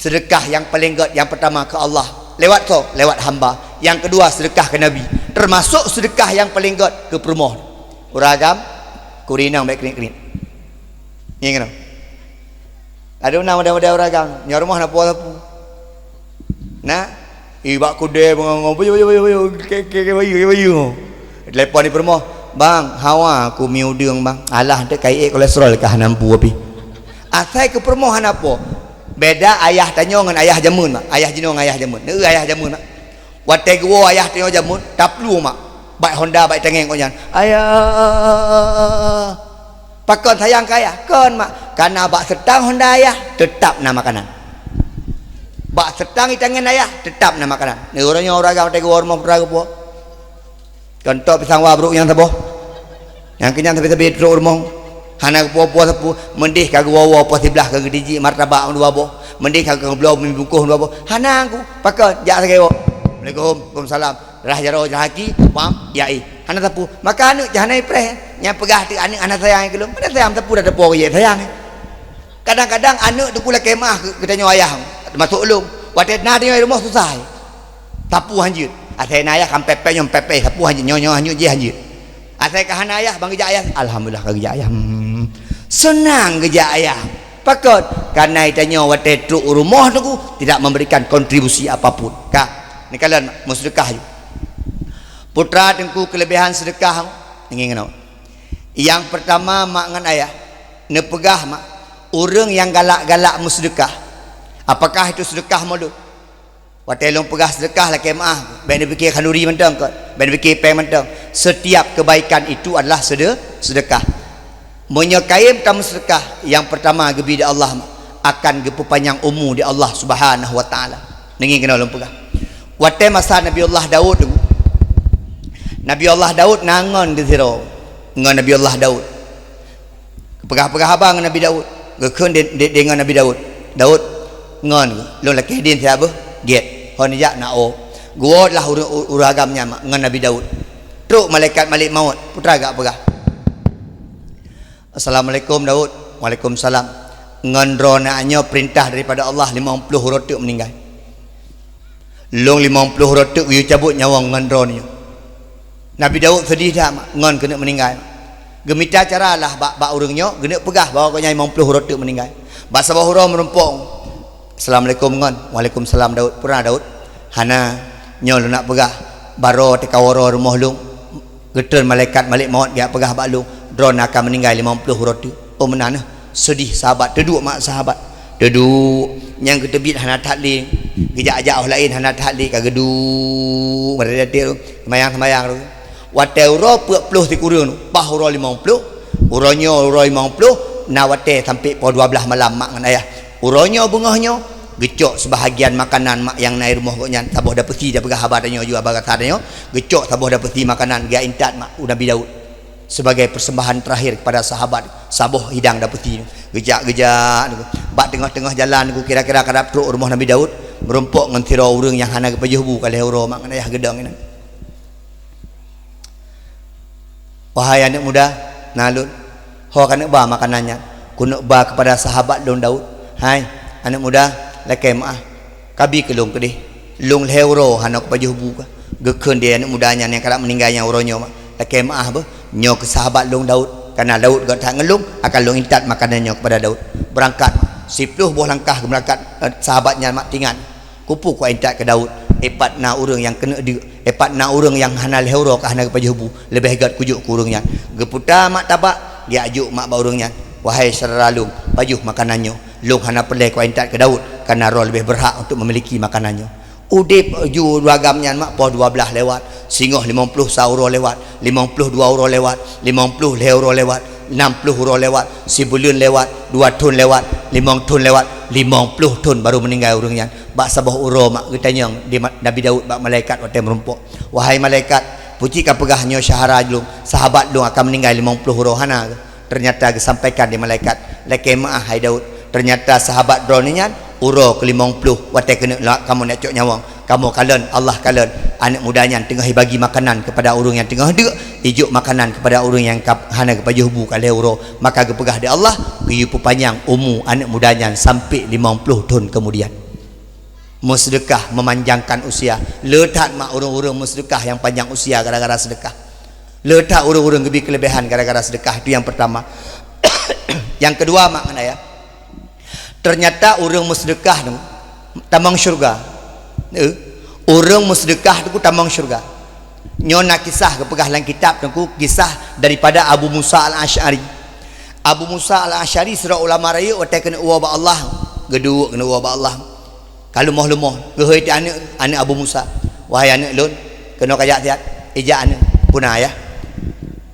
Sedekah yang paling god yang pertama ke Allah lewat kau, lewat hamba. Yang kedua sedekah ke Nabi. Termasuk sedekah yang paling god ke permoh. Uragam kurinang baik kenik-kenik. Ni kena. Ada nama-nama uragam. Nya rumah nak puas apa? Nah, ibak kude ngopi telepon di permoh. Bang, hawa aku miudung bang. Alah ente kai kolesterol kah nampu api. Asai ke permohan apa? Beda ayah tanya dengan ayah jamun mak. Ayah jino dengan ayah jamun. Ne ayah jamun mak. Watai gua ayah tanya jamun, taplu mak. Baik Honda baik tengeng kau jangan. Ayah. Pakon sayang ke ayah? Kon mak. Karena bak setang Honda ayah tetap nama makanan. Bak setang itangan ayah tetap nama makanan. Ni orangnya orang watai gua rumah putra gua. Contoh pisang wabruk yang taboh. Yang kenyang tapi teruk rumah. Hana puas sapu mendih kagak wawa apa sebelah kagak diji martabak dua boh mendih kagak belau membungkuh dua boh hana aku pakon jak sakeo Assalamualaikum Waalaikumsalam rah jaro jahaki pam yai hana sapu maka anu jahanai preh nya pegah ti anak sayang ke mana sayang sapu dah depo ye sayang kadang-kadang anak tu pula kemah ketanya ayah masuk ulung watet na di rumah susah sapu hanjut asai ayah kan pepe nyom pepe sapu hanjut nyonyo hanjut je hanjut asai ke hana ayah bang gejak ayah alhamdulillah kagak ayah senang gejak ayah pakot karena itanya watet truk rumah tu tidak memberikan kontribusi apapun kah ni kalian mau sedekah putra tengku kelebihan sedekah ingin kenal yang pertama mak ngan ayah ne pegah mak orang yang galak-galak mu sedekah apakah itu sedekah malu watai long pegah sedekah lah kemah ben fikir khanduri mentang kot ben fikir peng mentang setiap kebaikan itu adalah sedekah menyekai tamu sedekah yang pertama gebi di Allah akan gepu panjang umur di Allah Subhanahu wa taala ningin kena long pegah watai masa Nabi Allah Daud nangon di zero ngan Nabi Allah Daud pegah-pegah abang Nabi Daud gekeun dengan Nabi Daud ngon lo laki din siapa get honijak nao gua lah uragamnya ngan Nabi Daud truk malaikat malik maut putra gak pegah Assalamualaikum Daud. Waalaikumsalam. Ngendronanya perintah daripada Allah 50 rotuk meninggal. Long 50 rotuk you cabut nyawa ngendronnya. Nabi Daud sedih dah ngon kena meninggal. Gemita caralah bak urangnya kena pegah bawa kau nyai 50 rotuk meninggal. Bahasa bahura merumpung. Assalamualaikum ngon. Waalaikumsalam Daud. Pernah Daud. Hana nyol nak pegah baro tekawara rumah lung. Geter malaikat malik maut dia pegah bak lung. Drone akan meninggal 50 roti. Oh menana sedih sahabat duduk mak sahabat duduk yang ketebit hana takli gejak-gejak lain hana takli kageduk berdetik semayang tu watai uro puluh ti kurun pah uro 50 uronyo uro 50 na watai sampai pukul 12 malam mak dengan ayah uronyo bungahnya gecok sebahagian makanan mak yang naik rumah koknya taboh dah pesi dah pegah habar tanya juga bagat tanya gecok taboh dah pesi makanan dia intat mak Nabi Daud sebagai persembahan terakhir kepada sahabat saboh hidang dapeti gejak-gejak bak tengah-tengah jalan kira-kira kadap truk rumah Nabi Daud merumpuk ngan tira urang yang hana kepajuh bu kalih uro mak ayah gedang ini wahai anak muda nalun ho kana ba makanannya kuno ba kepada sahabat long Daud hai anak muda lakai maah kabi ke long kedih long leuro hana kepajuh bu gekeun dia anak mudanya yang kadap meninggalnya uronyo mak lakai maah ba nyo ke sahabat long Daud karena Daud gak tak ngelung akan long intat makanannya kepada Daud berangkat 10 buah langkah ke berangkat sahabatnya mak tingan kupu ku intat ke Daud epat na urang yang kena dia epat na urang yang hana leuro ke hana kepajuh bu lebih hegat kujuk ku urangnya geputa mak tabak dia ajuk mak ba urangnya wahai saudara long pajuh makanannya long hana pelai ku intat ke Daud karena roh lebih berhak untuk memiliki makanannya udip ju agamnya mak po 12 lewat singoh 50 sauro lewat 52 euro lewat 50 euro lewat 60 euro lewat sebulan lewat 2 ton lewat 5 ton lewat 50 ton baru meninggal orangnya bak sabah euro mak getanya di Nabi Daud bak malaikat waktu merumpuk wahai malaikat puji ka pegahnya syahara jlung sahabat lu akan meninggal 50 euro hana ternyata disampaikan di malaikat leke maah hai Daud ternyata sahabat droninya uro ke 50 watai kena kamu nak cok nyawang kamu kalian Allah kalian anak mudanya tengah bagi makanan kepada orang yang tengah dek ijuk makanan kepada orang yang hana kepajuh bu kali euro maka gepegah di Allah giyu panjang umur anak mudanya sampai 50 tahun kemudian Musdekah memanjangkan usia. Letak mak urung-urung musdekah yang panjang usia gara-gara sedekah. Letak urung-urung lebih kelebihan gara-gara sedekah. Itu yang pertama. Yang kedua makna ya. Ternyata urung musdekah tu tamang syurga. Urung musdekah tu tamang syurga. Nyona kisah kepegah dalam kitab tu kisah daripada Abu Musa al-Asy'ari. Abu Musa al-Asy'ari surah ulama raya watai kena uwa ba Allah. Geduk kena uwa ba Allah. Kalau moh-lemoh gehoi anak Abu Musa, wahai anak lun kena kayak tiat ejak anak punah ya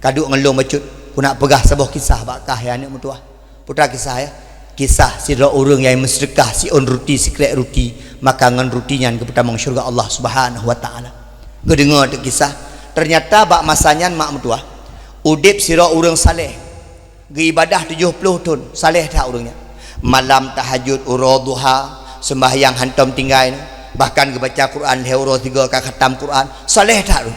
kaduk ngelung bacut punah pegah sebuah kisah bakah ya anak mutuah putra kisah ya kisah si orang yang bersedekah si on ruti si krek ruti makangan rutinya ke pertama syurga Allah Subhanahu wa taala. Gedengar tu kisah ternyata bak masanya mak mutuah udip si orang saleh ge ibadah 70 tahun saleh tak orangnya malam tahajud duha sembahyang hantam tinggal bahkan baca Quran heuro 3 kali khatam Quran saleh tak tu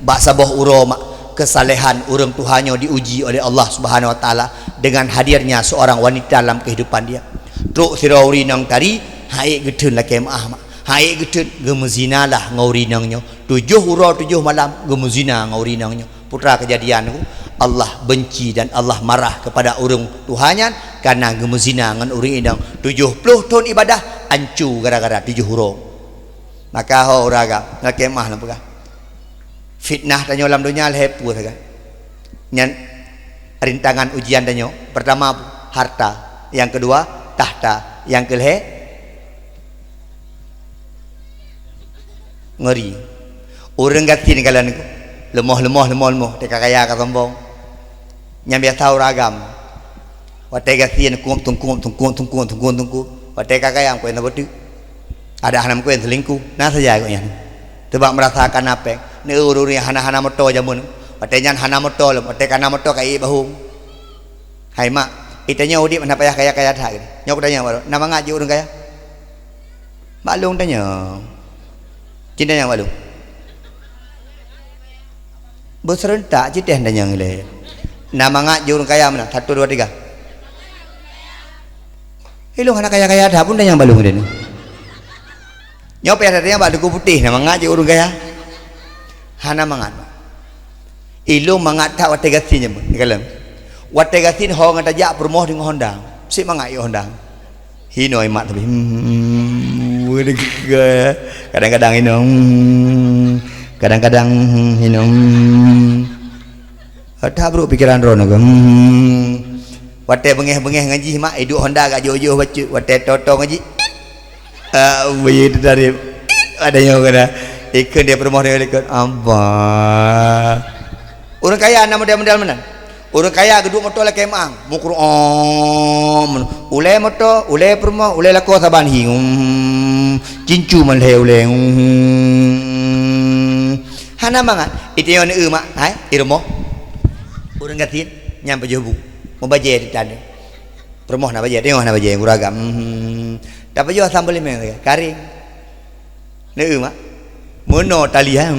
bak sabah uro mak kesalehan orang Tuhannya diuji oleh Allah Subhanahu wa taala dengan hadirnya seorang wanita dalam kehidupan dia. Truk sirauri nang tari haik gedeun la kemah mak haik gedeun gemezinalah ngaurinangnya 7 uro 7 malam gemezina ngaurinangnya putra kejadian tu Allah benci dan Allah marah kepada orang Tuhannya karena gemezina dengan orang indang 70 tahun ibadah ancu gara-gara 7 huruf. Maka ho uraga nak kemah lah pegah fitnah tanya dalam dunia lepu saja nyan rintangan ujian tanya pertama harta, yang kedua tahta, yang kelih ngeri orang gatin kalian niku lemah teka kaya ka sombong nyam biasa tahu ragam watai gatin tungku watai kakaya ko ena betu ada hanam ko en selingkuh nah saja ko nyan tebak merasakan apa ni ururi hana moto jamun watai nyan hana moto watai kana moto kai bahu hai mak itanya udip mana payah kaya tak gitu nyok tanya baru nama ngaji urang kaya maklum tanya cinta yang maklum berserentak citeh dan yang lain nama ngak jurung kaya mana 1 2 3 hilung anak kaya dah pun dan yang balung dia ni nyop ya datanya bak duku putih nama ngak jurung kaya hana mangat ilung mangat tak watai gasin je ni kalam watai gasin ho ngata jak permoh dengan hondang si mangat yo hondang hinoi mak tapi kadang-kadang kadang-kadang tak bro pikiran rono watai bengeh-bengeh ngaji mak hidup Honda gak jauh-jauh baca watai toto ngaji begitu dari adanya kena ikut dia permoh dia ikut apa orang kaya nama model mana orang kaya geduk motor lah kemang mukru ulai motor ulai permoh ulai lako saban cincu man le ulai hana mangat itu yang mak hai irmo orang gatin nyampe jobu mau baje di tadi permoh na baje tengok na baje uragam dapat jo sambal lemeng kari ne mak mono tali ha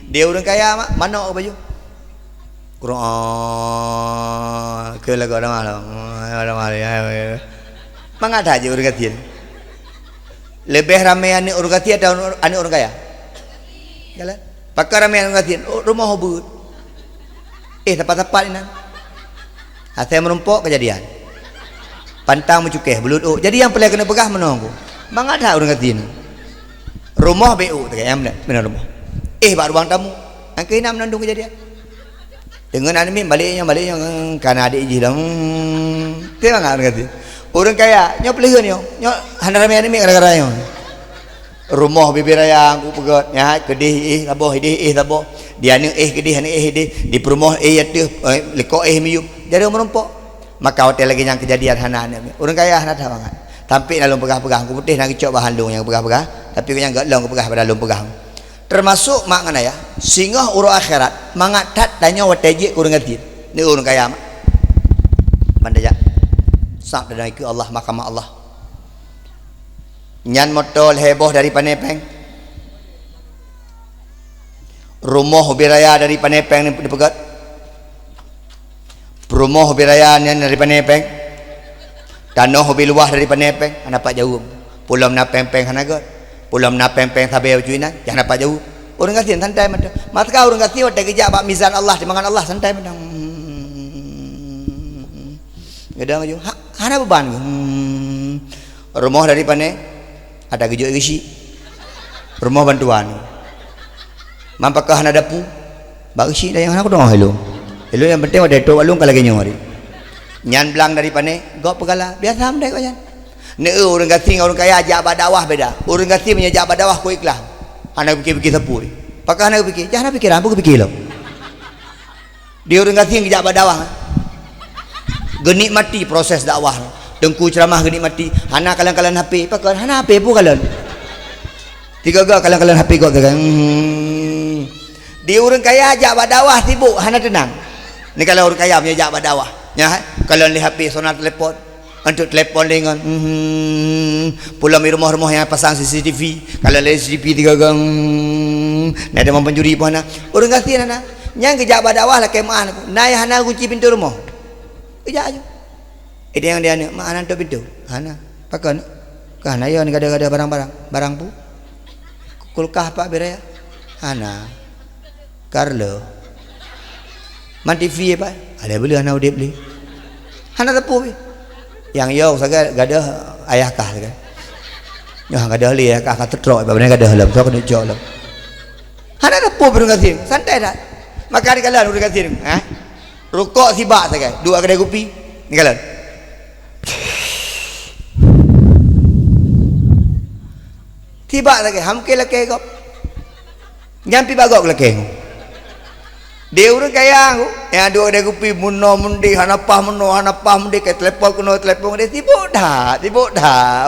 dia orang kaya mak mana baju kurang ke lagu ada malam mangat aja orang gatin lebih ramai anak orang gatin atau anak orang kaya jalan pakar ramai anak gatin rumah hobut tepat-tepat ini saya menumpuk kejadian pantang mencukeh belut jadi yang pelai kena pegah menunggu mangat ada orang gatin rumah BU tak ayam benar rumah bak ruang tamu angka ina menandung kejadian dengan anime baliknya karena adik jilang tengok orang gatin orang kaya nyok pelihun nyok handar ramai anime gara-gara nyok rumah bibir raya aku pegat ya kedih taboh taboh dia ni kedih di perumah tu lekok miyup jadi menumpuk maka hotel lagi yang kejadian hana orang kaya hana dah banget tapi dalam pegah-pegah aku putih nak cok bahan long yang pegah-pegah tapi yang gak long pegah pada long pegah termasuk makna ya singgah uro akhirat mangatat tanya wateje kurang ngerti ni orang kaya mak mandaya sak dan ke Allah mahkamah Allah nyan motol heboh dari Panepeng rumah biraya dari Panepeng ni dipegat rumah biraya nyan dari Panepeng Tanah lebih luas daripada nepeng, dapat jauh. Pulau napeng-peng hanagot. Pulau napeng-peng sabai cuinan, jangan dapat jauh. Orang kasih santai macam. Maka orang kasih ada kerja bab mizan Allah, dimakan Allah santai macam. Gedang aja. Hana beban. Rumah daripada ada kerja isi. Rumah bantuan. Mampakah hana dapu? Bak isi dah yang aku doang hello. Hello yang penting ada tu walung kalau kenyang hari. Nyan belang daripada gok pegala biasa amdai kau nyan. Ne orang kasih orang kaya ajak dakwah beda. Orang kasih punya ajak dakwah ku ikhlas. Hana fikir-fikir sapu. Pakah hana fikir. Jangan fikir apa fikir lo. Dia orang kasih ajak dakwah. Genik mati proses dakwah. Dengku ceramah genik mati. Hana kalan-kalan HP. Pakah hana HP pun kalan. Tiga kalan-kalan HP kau kan. Dia orang kaya ajak dakwah sibuk hana tenang. Ni kalau orang kaya punya ajak dakwah. Ya, kalau lihat HP sonar telepon, untuk telepon dengan, pulang rumah-rumah yang pasang CCTV, kalau lihat CCTV tiga gang, nak ada pencuri pun nak, orang kasih nak, yang kejap badawah lah kemah aku, naik hana kunci pintu rumah, kejap aja, itu yang dia ni, mana tu pintu, hana, pakai, kah naik ni ada barang pu, kulkah pak beraya, hana, Carlo. Man TV apa? Ada beli hana udah beli. Hana tepu be. Yang yo saga gadah ayah kah saga. Yo gadah li ayah kah tetrok apa benar gadah halam so kena jok lam. Hana tepu berung kasih. Santai dah. Makan di kalan urang kasih. Rukuk sibak saga. Dua kedai kopi. Ni kalan. Sibak saga. Hamke lake kop. Nyampi bagok lake. Dia orang kaya aku, yang dua dia kopi muno mundi, hanapah mundi, ke telepon dia sibuk dah.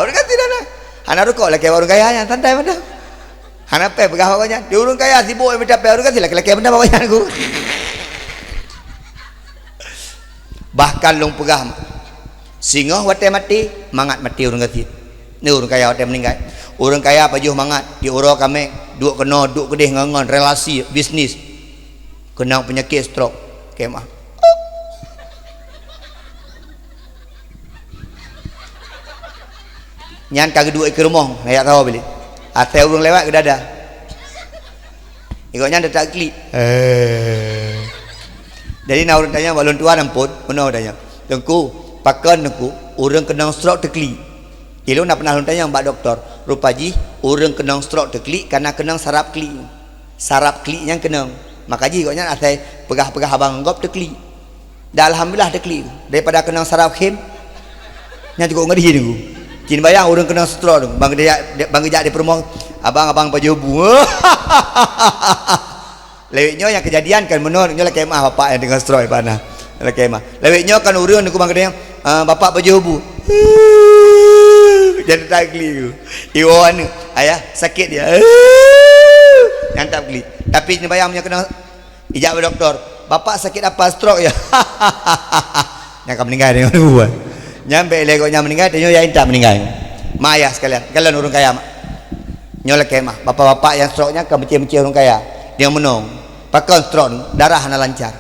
Orang kata dah. Hana rukuk laki orang kaya yang santai mana? Hana pe pegah awaknya. Dia orang kaya sibuk minta pe orang kata laki benda awaknya aku. Bahkan long pegah singoh wate mati, mangat mati orang kata. Ni orang kaya wate meninggal. Orang kaya pajuh mangat, di uro kami duk kena duk kedih ngangon relasi bisnis. Kena penyakit stroke kemah. Nyan kagak dua ke rumah, nak tahu beli. Atai urang lewat ke dada. Ikutnya ada tak klik. Jadi nak orang tanya balon tuan ampun, mana orang tanya. Tengku, pakan tengku, orang kena stroke terklik. Ilo nak pernah orang tanya mbak doktor, rupaji orang kena stroke terklik karena kena sarap klik. Sarap klik yang kena. Maka ji koknya atai pegah-pegah abang gop tekli. Dah alhamdulillah tekli. Daripada kena saraf khem. Nya cukup ngeri ni. Cin bayang orang kena stroke tu. Bang gejak di perumah abang-abang pajobu. Leweknya yang kejadian kan menur nya lah kemah bapak yang dengan stroke panah. Lah kemah. Leweknya kan urang aku bang kedeng bapak pajobu. Jadi tekli tu. Iwan ayah sakit dia. Yang tak beli. Tapi ni bayang punya kena ijab doktor. Bapak sakit apa? Stroke ya. Yang akan meninggal dengan buat. Nyampe legoknya meninggal, dia yang tak meninggal. Mak ayah sekalian. Kalian orang kaya mak. Nyolek kemah. Bapak-bapak yang stroke-nya ke mencih-mencih orang kaya. Dia menung. Pakai stroke, darah hana lancar.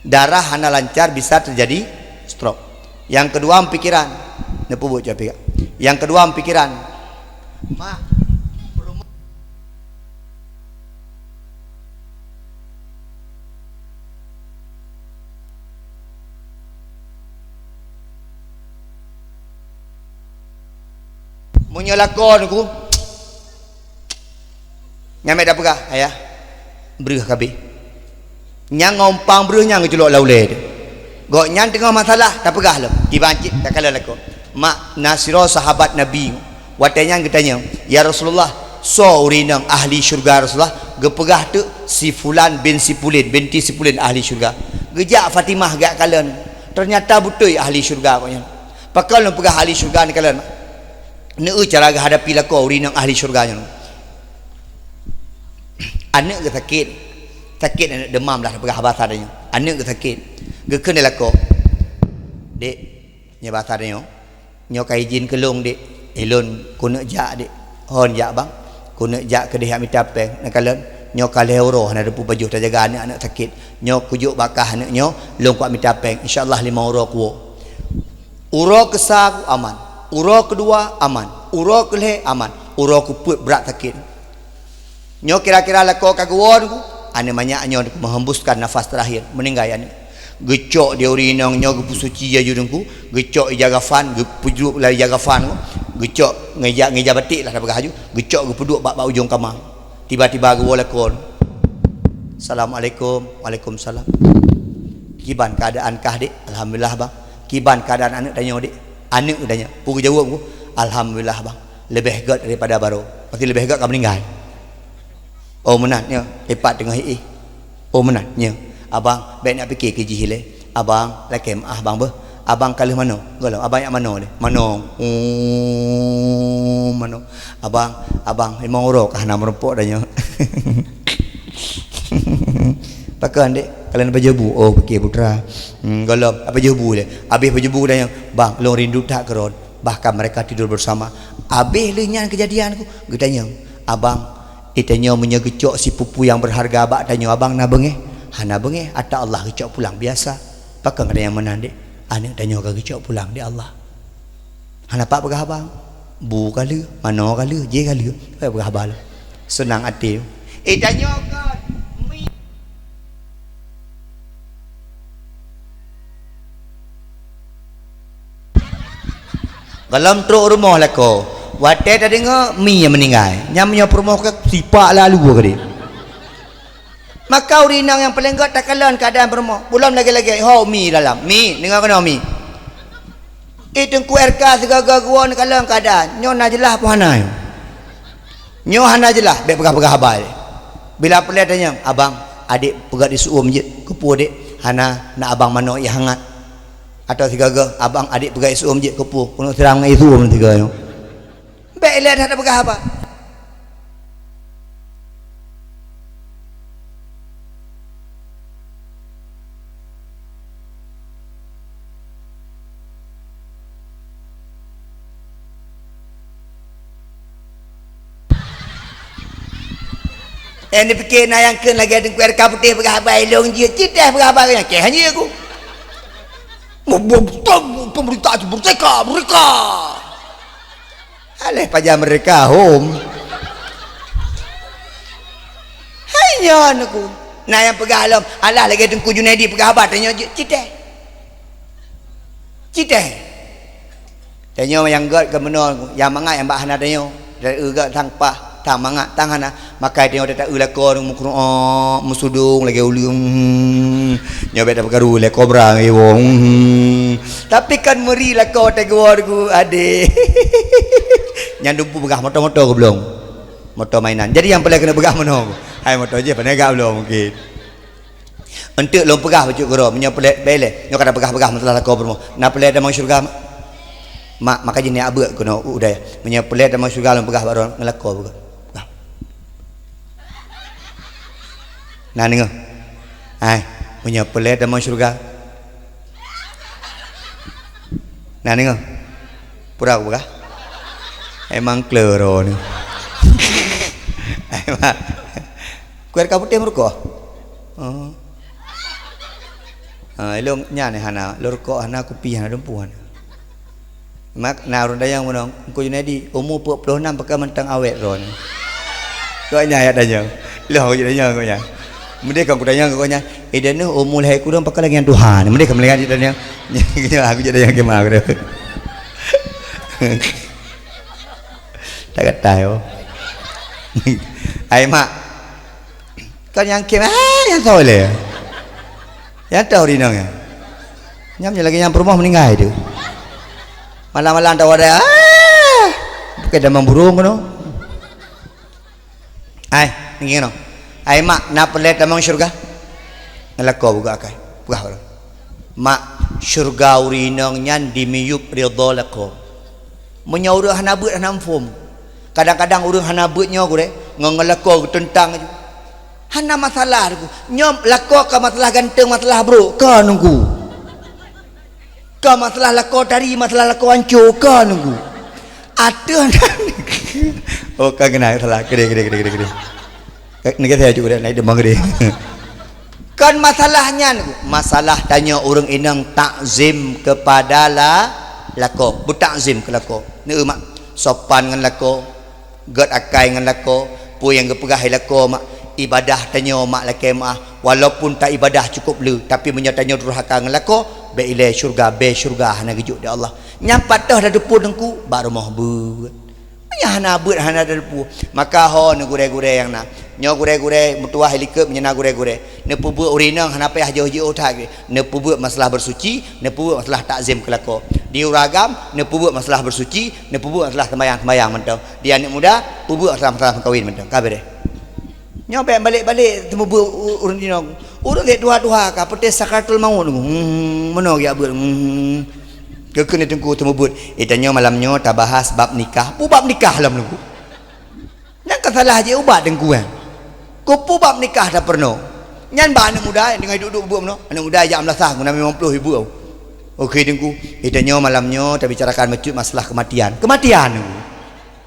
Darah hana lancar bisa terjadi stroke. Yang kedua pikiran. Nepu buat capek. Yang kedua pikiran. Mak munyo lakon aku nyampe dah pegah ayah berih kabeh nyang ngompang berih nyang celok laule gok nyang tengah masalah dah pegah lem dibancit tak kala lakon mak nasiro sahabat nabi watanya ketanya ya Rasulullah so urinang ahli syurga Rasulullah gepegah tu si fulan bin si pulin binti si pulin ahli syurga gejak Fatimah gak kalen ternyata betul ahli syurga koknya pakal lu pegah ahli syurga ni kalen ni cara hadapi lah kau urinang ahli syurganya anak ke sakit anak demam lah pegah bahasa dia anak ke sakit geken dia lah kau dek nya bahasa dia nyo kai izin kelong dek elon kuna jak dek hon jak bang kuna jak ke dia minta peng nak kalen nyo kale euro na depu baju tak jaga anak sakit nyo kujuk bakah anak nyo long kuat minta peng insyaallah 5 euro ku Ura kesar aman, ura kedua aman, ura kelih aman, ura kuput berat sakit. Nyo kira-kira lako kaguan ku, ane banyak nyo menghembuskan nafas terakhir, meninggal ane. Gecok dia urinang nyo gepu suci ya judungku, gecok jaga fan, gepujuk lari jaga fan ku, gecok ngeja batik lah dapat haju, gecok gepuduk bak ujung kamar. Tiba-tiba gua lakon. Assalamualaikum, waalaikumsalam. Kiban keadaan kah dik? Alhamdulillah bang. Kiban keadaan anak tanya dik? Anak tanya. Pugu jawab aku. Alhamdulillah bang. Lebih hebat daripada baru. Pasti lebih hebat kau meninggal. Oh menatnya. Hebat dengan hii. Oh menatnya. Abang baik nak fikir ke jihile. Abang laki abang ber. Abang kali mana? Galau. Abang yang mana ni? Mana? Mana? Abang 5 orang kah 6 rempok tanya. Pakai dek kalian apa jebu? Oh fikir putra. Kalau apa jebu dia? Habis berjebu dah yang bang, long rindu tak keron. Bahkan mereka tidur bersama. Habis lenyan kejadian aku. Gue tanya, abang, itanya menyegecok si pupu yang berharga abang tanya abang na bengeh. Hana bengeh ata Allah gecok pulang biasa. Pakai ada yang mana dek? Anak tanya kau gecok pulang di Allah. Hana pak begah abang. Bu kali, mana kali, je kali. Apa begah abang? Senang hati. Tanya kau dalam truk rumah lah kau wadah dah dengar mi yang meninggal nyamnya rumah ke sipak lalu ke dia maka urinang yang paling gak tak kalan keadaan rumah belum lagi-lagi mi dalam mi dengar kena mi itu kuerka segala gua ni kalan keadaan nyo na jelah apa hana nyo hana jelah baik pegah-pegah abal bila pelik tanya abang adik pegat di suum je kepu adik hana nak abang mano yang hangat atau tiga abang adik pegai suam je kepu kena serang itu pun tiga yo baik lihat ada pegah apa yang dipikir nayangkan lagi ada kuer kaputih pegah apa elong je cidah pegah apa yang hanya aku pemerintah itu merdeka alih pajak mereka home hanya aku nah yang pegah alam alah lagi tengku Junaidi pegah abad tanya citeh tanya yang gak kemenol yang mangat yang mbak hana tanya dari gak tanpa tang mangat tangan maka dia dah tak ulakor musudung lagi ulung nyoba dah pergaru le kobra ngai wong tapi kan meri lah kau tegor ku ade nyandumpu begah motor-motor ke belum motor mainan jadi yang paling kena begah mana hai motor je penegak belum mungkin untuk lo pegah baju goro punya pelet bele nyo kada pegah-pegah masalah kau bermo na pelet dah mau syurga mak maka jenis abek kena udah punya pelet dah mau syurga lo pegah baru ngelakor bukan nah dengar hai punya pelet dah mau syurga nah dengar pura aku kah emang klero ni emang kuer kaputih merko elong nya ni hana lorko hana kopi hana dempuan mak narun dayang monong ku Junaidi umur 46 pakai mentang awet ron kau nya ya dayang loh je dayang kau nya mereka aku tanya kau nya dan ni umur hai ku dah pakai lagi yang Tuhan mereka melihat dia tanya aku jadi yang kemah aku dah tak kata yo ai mak kau yang kemah yang soleh yang tahu di nang ya nyamnya lagi yang rumah meninggal itu malam-malam tahu ada bukan demam burung kono ai ngino ai mak na pelet damang syurga ngelako buka akai buka mak syurga urinang nyan dimiyup ridha lako menyaur hanabut hanamfum kadang-kadang urang hanabutnya gure ngelako tentang hana masalah aku nyom lako ka masalah ganteng masalah bro ka nunggu ka masalah lako dari masalah lako hancur ka nunggu ada oh kagena salah gede negara saya juga naik demam gede kan masalahnya masalah tanya orang inang takzim kepada lako bertakzim ke lako ne mak sopan ngan lako gat akai ngan lako pu yang gepegah lako mak ibadah tanyo mak laki mak walaupun tak ibadah cukup le tapi menyatanya durhaka ngan lako be ile syurga be syurga hana gejuk dia Allah nyapatah dah depu dengku bak rumah beut nya hana beut hana depu maka ho ne gure-gure yang na nyo gure-gure mutuah helikop menyena gure-gure ne pubu urinang hana payah jauh-jauh tak ne pubu masalah bersuci ne pubu masalah takzim kelako di uragam ne pubu masalah bersuci ne pubu masalah sembahyang mentang dia anak muda pubu masalah kahwin mentang kabar deh nyo balik-balik temu bu urun dino urun dek dua-dua ka petes sakaratul maut meno ya bu kekene tengku temu but itanyo malamnyo tak bahas bab nikah pu bab nikah lam lu nang salah je ubat dengku kan kupu bab nikah dah perno nyan ba anak muda dengan duduk bu meno anak muda ajak melasah guna 50 ribu okey dengku itanyo malamnyo tak bicarakan masjid masalah kematian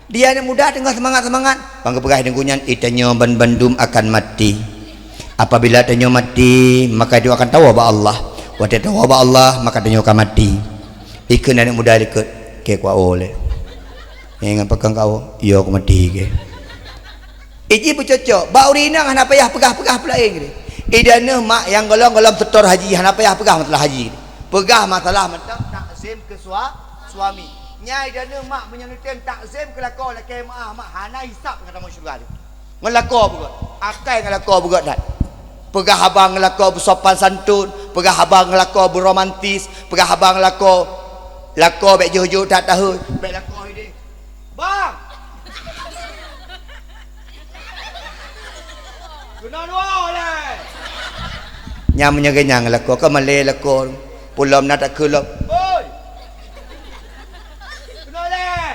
dia anak muda tengah semangat bangga pegah dengku nyan itanyo bandum akan mati apabila itanyo mati maka dia akan tahu ba Allah wa dia tahu ba Allah maka itanyo akan mati ikut anak muda ikut ke kwa oleh yang pegang kau iya aku mati ke iji bercocok bau rinang hana payah pegah-pegah pula gini idana mak yang golong-golong setor haji hana payah pegah masalah haji pegah masalah mentang takzim ke suami nyai idana mak menyenutin takzim ke lako laki mak hana hisap kata mau syurga tu ngelako bukan akai ngelako bukan dah pegah abang ngelako bersopan santun pegah abang ngelako berromantis pegah abang ngelako baik jauh-jauh tak tahu baik lako ini bang kena dua oleh nyamnya kenyang lako ke malay lako pulau nak tak kelop oi kena oleh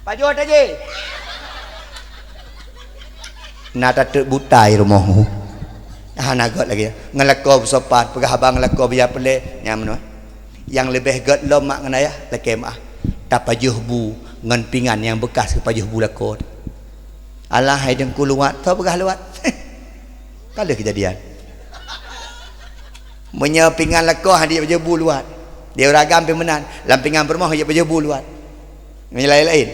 pajut aja nak tak butai rumahmu nagot lagi ngelako bersopan pegah abang ngelako biar pelik nyam yang lebih gat lom mak ngan ayah laki mak tak pajuh bu ngan pingan yang bekas ke pajuh bu lakon alah hai dengku luat tahu begah luat kalau kejadian punya pingan lakon dia pajuh bu luat dia ragam pemenan lampingan bermah dia pajuh bu luat lain-lain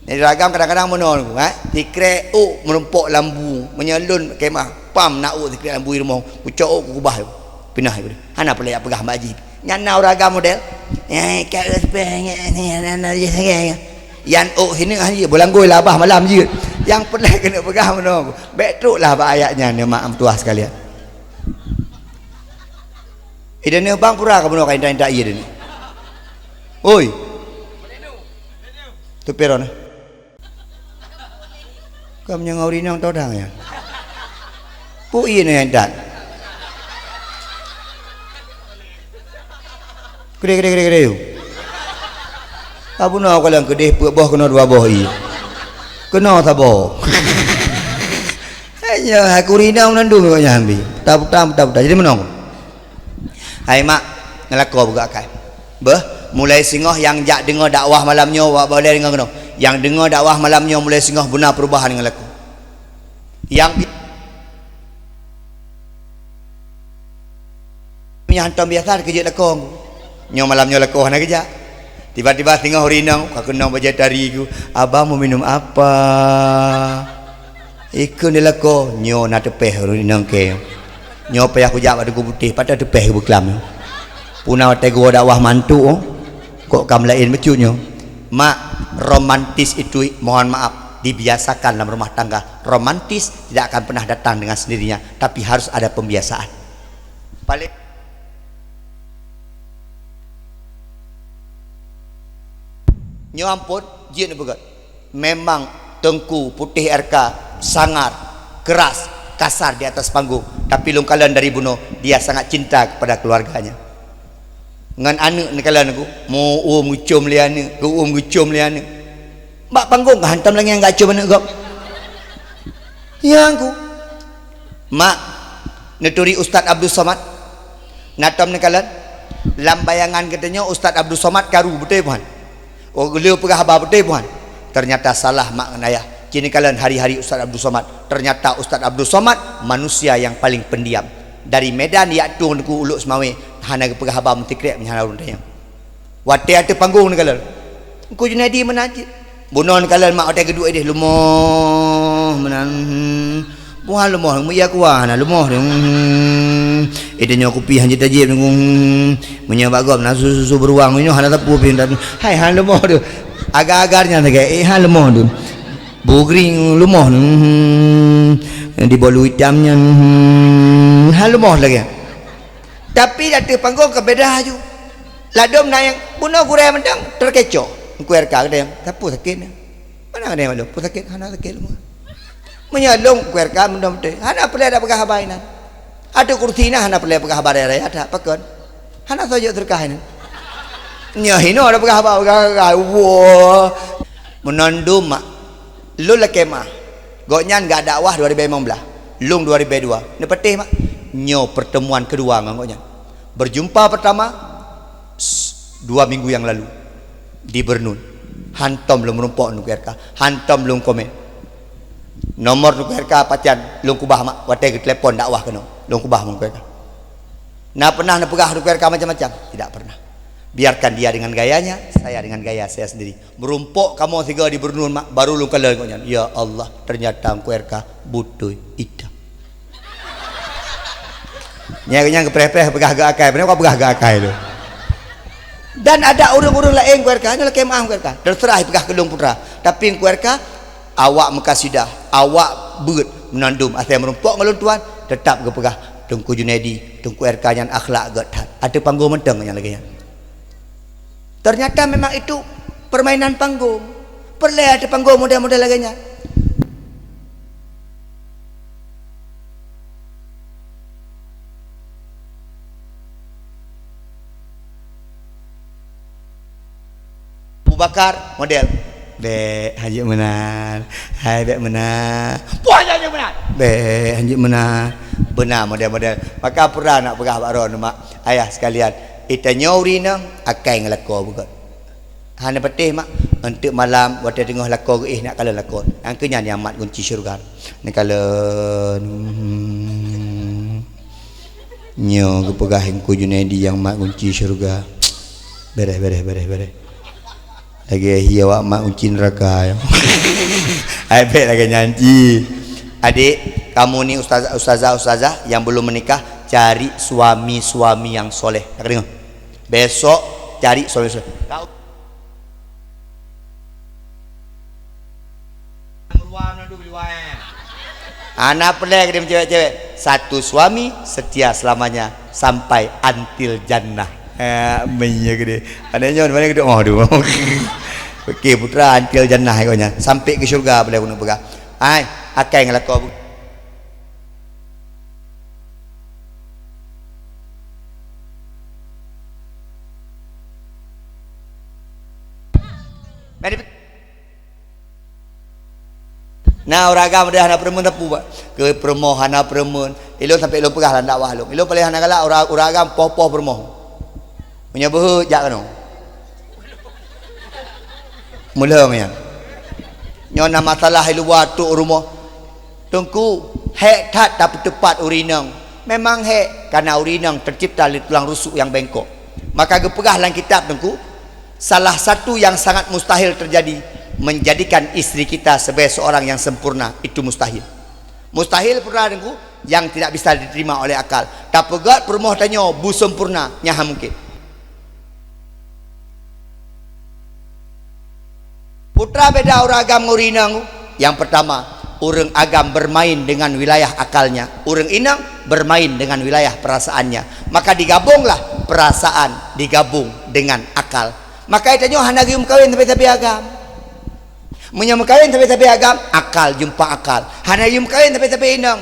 ni ragam kadang-kadang menol tikrek menumpuk lambu menyalun kemah pam nak tikrek lambu rumah ucok ku kubah pinah itu hana pelai pegah baji nyana ragam model kat respect yan sini aja bolanggoy labah malam je yang pelai kena pegah meno betruk lah ayatnya ni mak tuah sekalian idane bang pura ka meno kain tak iya ni oi tu peron kamu yang ngaurin yang todang ya pu ini hendak Gede. Abu nak kalau gede buah kena dua buah i. Kena tak boh. Hanya aku rinau nandu kau nyambi. Tak. Jadi menong. Hai mak ngelako buka kai. Mulai singoh yang jak dengar dakwah malamnya wak boleh dengar kena. Yang dengar dakwah malamnya mulai singoh benar perubahan ngelako. Yang hantam biasa kerja lakong. Nyo malamnya lekoh nak kerja tiba-tiba tengah rinang kau kena baca dari ku abang mau minum apa ikut dia lekoh nyo nak tepeh rinang ke nyo payah aku jawab ada ku putih pada tepeh berkelam punau tego dakwah mantu kok kam lain becunya mak romantis itu mohon maaf dibiasakan dalam rumah tangga romantis tidak akan pernah datang dengan sendirinya tapi harus ada pembiasaan paling nyo ampun jin begat memang tengku putih RK sangar keras kasar di atas panggung tapi lungkalan dari bunuh dia sangat cinta kepada keluarganya ngan anak ni kalan aku mau ngucum liane ku ngucum liane mbak panggung hantam lagi yang gak cum anak gop yang aku mak neturi Ustaz Abdul Somad natam ni kalan lambayangan katanya Ustaz Abdul Somad karu betul puan beliau pegah abah betul puan ternyata salah mak dan ayah kini kalian hari-hari Ustaz Abdul Somad ternyata Ustaz Abdul Somad manusia yang paling pendiam dari Medan ya tung ku uluk semawe hana ke pegah abang mentikrek menyana urun tayang wate ate panggung ni kalal ku Junaidi menajid bunon kalal mak otai kedua dia lumoh menan buah lumoh ya kuah na lumoh itu nyo kopi hanya tajib punya bagom na susu beruang nyo hana tapu pindan hai han lumoh tu agar-agarnya tak han lumoh tu bugring lumoh di bolu hitamnya han lumoh lagi tapi datu panggung kebeda ju ladom na yang buno kurai mentang terkecoh kuer ka dia tapu sakit mana ada malu pu sakit hana sakit lumoh menyalong kuer ka mendom te hana pelai ada pegah habainan ada kursi na hana pelai pegah habar raya ada pakon hana saja terkahin nya hino ada pegah habar wo menandum mak lu lekemah goknyan enggak dakwah 2015 lung 2002 ni petih mak nyo pertemuan kedua ngoknya berjumpa pertama 2 minggu yang lalu di Bernun hantom belum merumpok nu KRK hantom belum komen nomor nu KRK pacian lung kubah mak wate ke telepon dakwah kena lung kubah mu KRK na pernah na pegah nu KRK macam-macam tidak pernah biarkan dia dengan gayanya saya dengan gaya saya sendiri merumpok kamu tiga di Bernun mak baru lung kala ngoknya ya Allah ternyata KRK butuh ida nyarinya kepreh-preh pegah-gak akai benar kau pegah-gak akai tu dan ada urung-urung lain kuerka ni laki maaf kuerka terserah pegah kelung putra tapi kuerka awak mekasidah awak beut menandum asal merumpok ngalun tuan tetap ke pegah Tungku Junaidi Tungku RK yang akhlak getat ada panggung menteng yang lagi ternyata memang itu permainan panggung perlu ada panggung model-model lagi nya Bakar model be haji menar hai be menar puas haji menar be haji menar benar model-model maka pernah nak pegah baron mak ayah sekalian ita nyorina akai ngelako bukan hana petih mak untuk malam waktu tengah lako nak kala lako angkanya nyamat kunci syurga ni kala nyo ke pegah engku Junaidi yang mak kunci syurga beres lagi hiya wak mak kunci neraka ya. Aibet lagi nyanyi. Adik, kamu ni ustazah yang belum menikah cari suami yang soleh. Tak dengar? Besok cari suami soleh. Kau anak pelak dia cewek-cewek. Satu suami setia selamanya sampai antil jannah. Menyek dia. Adanya mana gede oh tu. Okey putra antil jannah ikutnya sampai ke syurga boleh guna pegang. Ai akai ngelakau. Nah orang agama dia hana perempuan tapu ke permohana perempuan. Ilo sampai ilo pegah lah dakwah lu. Ilo paling hana galak orang agama poh-poh permoh. Punya behu jak kanu. Mula punya. Nyona masalah ilu watu rumah. Tungku hek tat tapi tepat urinang. Memang hek karena urinang tercipta dari tulang rusuk yang bengkok. Maka gepegah dalam kitab tungku salah satu yang sangat mustahil terjadi menjadikan istri kita sebagai seorang yang sempurna itu mustahil. Mustahil pernah tungku yang tidak bisa diterima oleh akal. Tapi gak permoh tanya bu sempurna nyaha mungkin. Putra beda orang agam ngurinang. Yang pertama, orang agam bermain dengan wilayah akalnya, orang inang bermain dengan wilayah perasaannya. Maka digabunglah perasaan digabung dengan akal. Maka itu hanya gium kawin tapi agam. Menyam kawin tapi agam, akal jumpa akal. Hanya gium kawin tapi inang.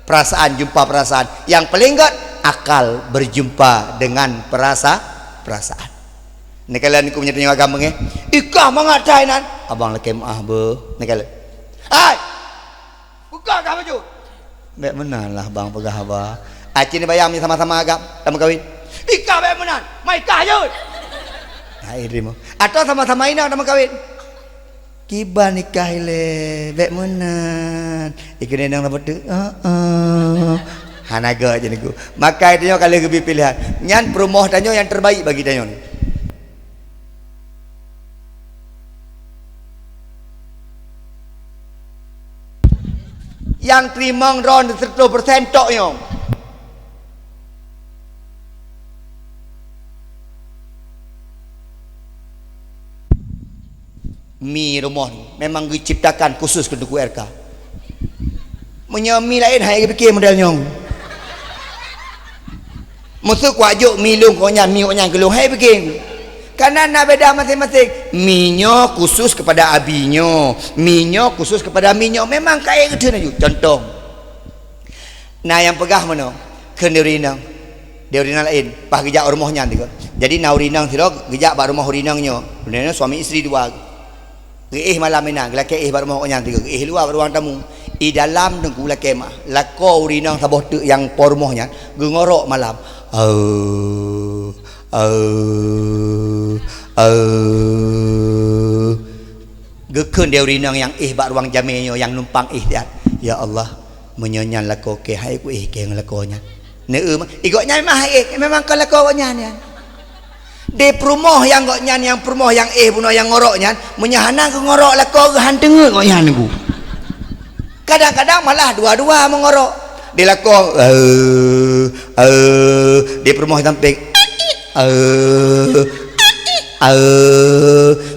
Perasaan jumpa perasaan. Yang paling enggak akal berjumpa dengan perasaan. Ni kalian aku punya tanya agama nge. Ikah mangatai nan. Abang laki maah be. Ni kalian. Hai. Buka kah baju? Baik menanlah bang pegah abah. Acin ni bayang ni sama-sama agam. Sama kawin. Ikah baik menan. Mai kah je. Hai rimo. Atau sama-sama inang sama kawin. Kiba nikah le. Baik menan. Ikan nang dapat tu. Hanaga je niku. Makai tanyo kalau lebih pilihan. Nyan perumoh tanyo yang terbaik bagi tanyo ni. Yang terima ron 100% tok yo. Mi rumah ni memang diciptakan khusus untuk RK. Menyami lain hai fikir modelnya. Musuh kuajuk milung konya mi konya gelung hai fikir. Karena nak beda masing-masing. Minyo khusus kepada abinyo, minyo khusus kepada minyo. Memang kaya gitu naju. Contoh. Nah yang pegah mana? Kendirinang. Dia lain. Pas gejak rumahnya tu. Jadi nak urinang sirok gejak bak rumah urinangnya. Benar suami isteri dua. Malam minang laki baru mau nyang tiga luar ruang tamu i dalam dengku laki mah lako urinang saboh tu yang pormohnya ngorok malam gekun dia urinang yang bak ruang jaminyo yang numpang dia ya Allah menyonyan lako ke hai ku ke ngelakonya igoknya memang kalau lakonya ni di perumoh yang kok nyan yang perumoh yang puno yang ngorok nyan menyahana ke ngorok lah kau hanteng kok nyan ku kadang-kadang malah dua-dua mengorok di lako di perumoh samping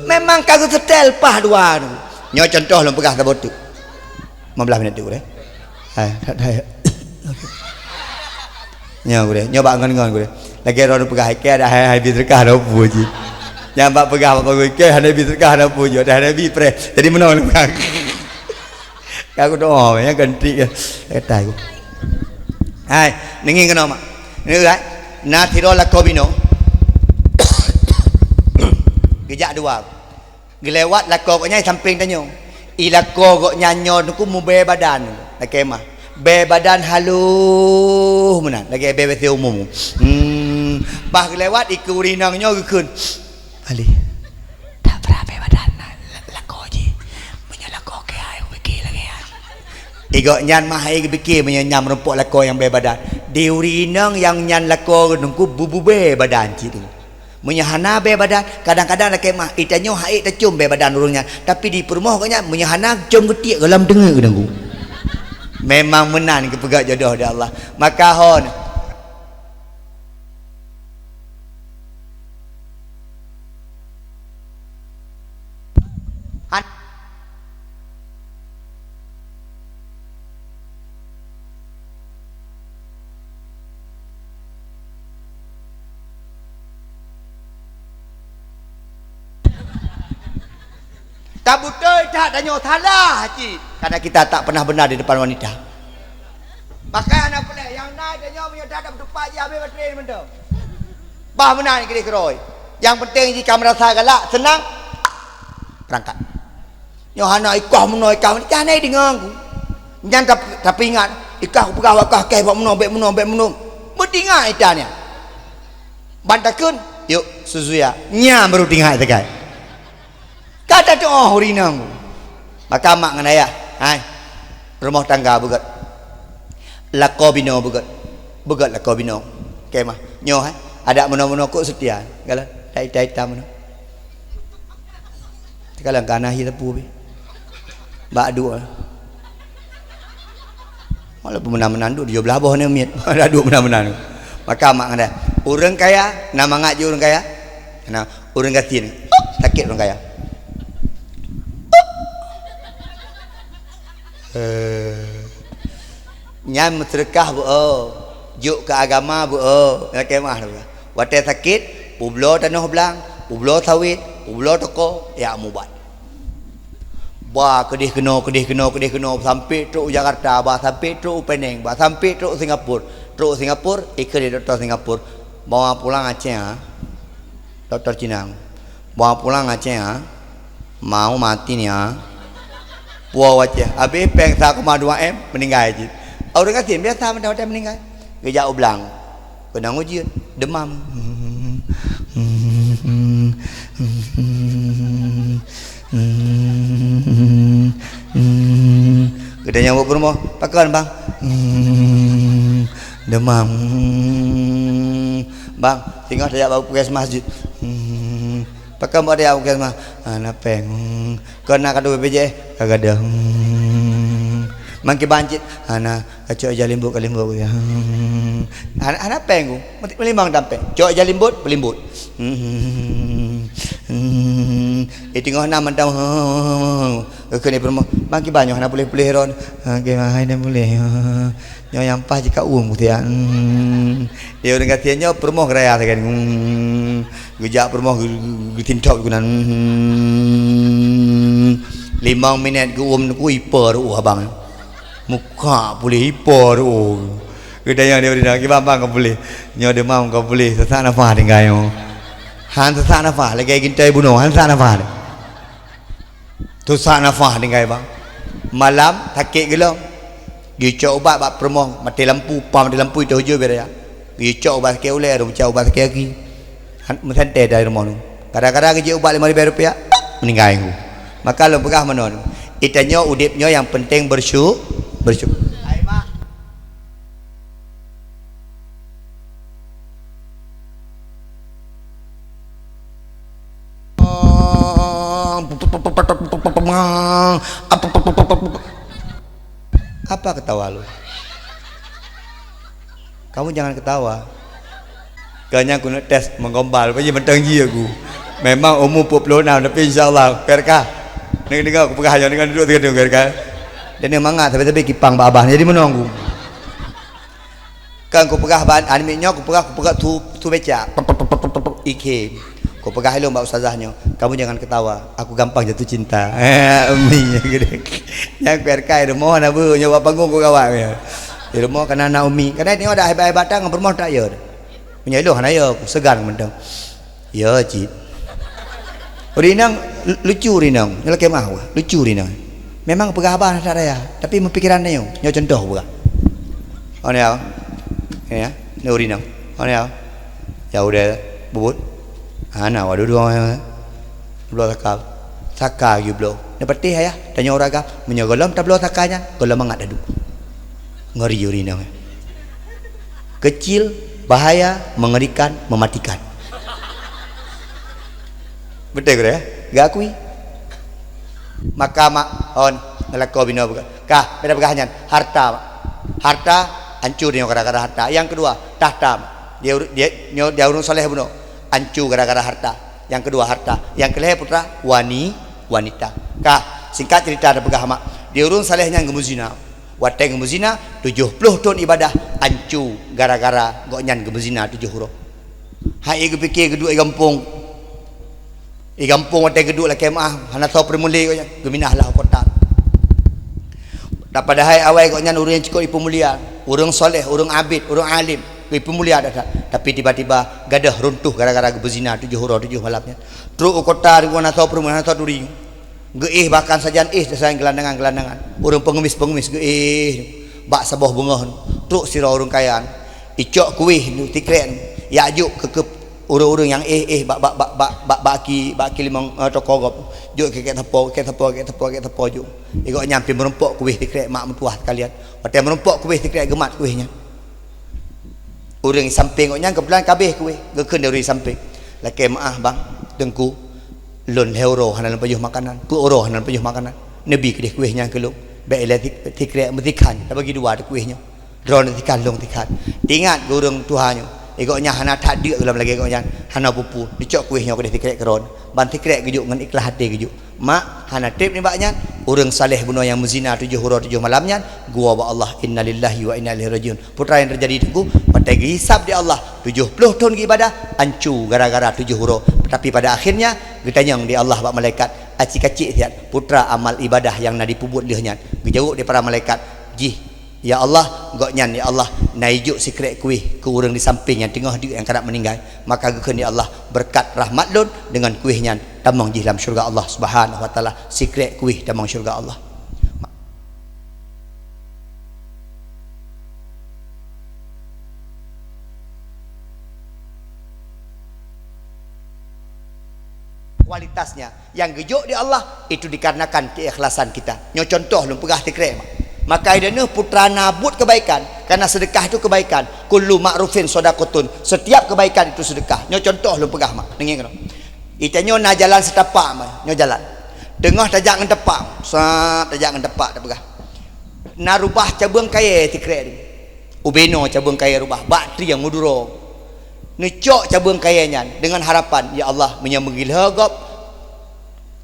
memang kagak setel pah dua nyo contoh lo pegah sabot tu 15 minit tu deh nyo gue nyoba ngon-ngon gue lagi orang pegah ke ada hai bitrkah ada puji nyampak pegah apa gue ke ada bitrkah ada puji ada nabi pre jadi menang pegah aku doa ya ganti ya kata aku hai ningin kena mak ini kan na tiro lakobino gejak dua gelewat lako koknya samping tanyo ilako kok nyanyo ku mube badan lakemah be badan haluh menan lagi be besi umum bah lewat iku urinangnya gekun ali tak berapa badan lako je menyalako ke ai fikir lagi ya igok nyan mah ai fikir menyam rempuk lako yang be badan di urinang yang nyan lako nungku bubu be badan citu menyahana be badan kadang-kadang laki mah itanyo hai tacum be badan urungnya tapi di perumoh koknya menyahana jom getik dalam dengar kedangku memang menang ke pegak jodoh dari Allah maka hon tak betul tak tanya salah haji karena kita tak pernah benar di depan wanita maka anak pelak yang naik tanya punya tak berdepan je habis baterai benda bah benar ni kira keroi yang penting jika merasa galak senang berangkat Yohana ikah meno ikah ni jangan dengar aku jangan tapi ingat ikah pegah wakah ke buat meno bek meno bertingat itanya bantakun yuk suzuya nya baru tinggal tegai kata tu oh urinang maka mak dengan ayah hai rumah tangga begat lako bino begat lako bino kemah nyoh ada meno-meno kok setia kalau tai-tai tam meno kalau kana hi tepu be bak dua malah pemenang-menang duk dia belah bawah ni miet ada duk menang-menang maka mak dengan orang kaya nama ngaji orang kaya nah orang gatin sakit orang kaya nyam sedekah bu juk ke agama bu kemah tu wate sakit publo tanah belang publo sawit publo toko ya mubat ba kedih kena sampai truk Jakarta ba sampai truk Penang ba sampai truk Singapura ikut di doktor Singapura bawa pulang Aceh doktor Cina bawa pulang Aceh mau mati ni puau aja habis peng sa koma 2M meninggal je orang kata biasa mendapat meninggal gejak ublang kena ujian demam kita nyamuk ke rumah pakai bang demam. Bang, tengok saya bawa pergi masjid. Pakai buat dia pergi mah. Anak peng. Kau nak kado BPJ? Kagak ada. Mangki bancit. Anak cok jalimbut kalimbut. Anak peng. Melimbang dampe. Cok jalimbut pelimbut. Tengok nama tahu. Kena permo. Mangki banyak anak boleh ron. Gimana ini boleh. Nyo yang pas jika dia. Dia orang katanya permo keraya kan. Gejak permo tintok gunan. 5 minit ke ku hiper abang. Muka boleh hiper Kedai yang dia beri bambang kau boleh. Nyo demam kau boleh. Sesak nafas dengan yo. Han sesak nafas lagi gintai bunuh. Han sesak nafas. Tu sesak nafas dengan bang. Malam sakit gelo. Gi cok ubat bak permo mati lampu, mati lampu itu hujur biar ya. Gi cok ubat sakit oleh rum cok ubat sakit lagi. Han mesante dari rumah tu. Kadang-kadang gi ubat RM5 meninggal aku. Maka lo pegah mana tu. Itanya udipnya yang penting bersyukur. Apa ketawa lu? Kamu jangan ketawa. Kayaknya aku nak tes menggombal, pasal mentanggi aku. Memang umur 46 tapi insyaallah perkah. Dengar aku pegah dengan duduk tengah perkah. Dan dia mangat tapi kipang babah jadi menunggu. Kan aku pegah ban animenya aku pegah tu beca. Ikem. Kau pegah hello mbak ustazahnya. Kamu jangan ketawa. Aku gampang jatuh cinta. Umi gede. Yang perkai rumah nak bu nyawa panggung kau kawan ya. Di rumah kan anak umi. Karena tengok dah hebat-hebat datang rumah tak ya. Punya elo hana ya aku segan mentang. Ya cik. Rinang lucu rinang. Nyala kemah wah. Lucu rinang. Memang pegah abah tak ada ya. Tapi mempikiran dia. Nyo contoh bukan. Oh ni apa? Ya. Ni rinang. Oh ni apa? Ya udah bubut. Ana waduh dua belah saka you blow. Dapat teh ya. Tanya orang agak menyogolam tak blow sakanya. Golam mangat dadu. Ngeri urina. Kecil, bahaya, mengerikan, mematikan. Betul ke ya? Gak akui. Maka on ngelako bina bukan. Kah beda begahanyan. Harta hancur dia gara-gara harta. Yang kedua tahta. Dia urung soleh bunuh. Hancur gara-gara harta. Yang kedua harta. Yang kelih putra wanita. Kah singkat cerita ada pegah mak. Dia urung salehnya gemuzina. Watai gemuzina 70 tahun ibadah hancur gara-gara goknyan gemuzina 7 huruf. Hai fikir kedua gampung. Gampung watai kedua lah kemah. Hana tahu permuli goknyan. Geminahlah kota. Dapat hai awal goknyan urang cukup ipu mulia. Urang soleh, urang abid, urang alim. Ipu mulia dah. Tapi tiba-tiba gadah runtuh gara-gara berzina 7 huruf 7 malamnya. Truk kota dengan atau perumunan atau duri. Geih bahkan sajian sayang gelandangan. Urang pengemis geih. Bak sabah bunga. Truk sira urang kayaan. Icok kuih nu tikren. Ya ajuk ke urang-urang yang baki limang tokogop. Juk ke tepo juk. Igok nyampi merempok kuih tikren mak mentuah kalian. Watai merempok kuih tikren gemat kuihnya. Orang samping oknya kebetulan kabeh kuih gekeun dari samping laki maaf bang dengku lon euro hanan pajuh makanan pu euro hanan pajuh makanan nabi kedih kuihnya keluk bae elektrik tikre metikan tak bagi dua kuihnya drone tikan long tikan ingat urang tuhannya igoknya hana tak dia dalam lagi igoknya hana pupu dicok kuihnya kedih tikre keron ban tikre gejuk ngan ikhlas hati gejuk mak hana trip ni baknya urang saleh bunuh yang muzina 7 huruf 7 malamnya gua ba Allah innalillahi wa inna ilaihi rajiun putra yang terjadi itu pada hisab di Allah 70 tahun ibadah hancur gara-gara 7 huruf tapi pada akhirnya ditanya di Allah bak malaikat acik-acik siat putra amal ibadah yang nak dipubut lehnya dijawab di para malaikat jih ya Allah goknyan ya Allah naijuk sikret kuih ke urang di samping yang tengah dia yang kanak meninggal maka gekeun ya Allah berkat rahmat lun dengan kuihnya tamang di dalam syurga Allah Subhanahu wa taala sikret kuih tamang syurga Allah. Kualitasnya yang gejuk di Allah itu dikarenakan keikhlasan kita. Nyo contoh lu pegah tikre Maka idana putra nabut kebaikan, karena sedekah itu kebaikan. Kullu ma'rufin shadaqatun, setiap kebaikan itu sedekah. Nyo contoh lu pegah mak dengin kena itanyo na jalan setapak mak nyo jalan tengah tajak ngan tepak sat tajak ngan tepak dah pegah na rubah cabang kaya tikrek ni ubeno cabang kaya rubah batri yang muduro necok cabang kayanya dengan harapan ya Allah menyambungil hagap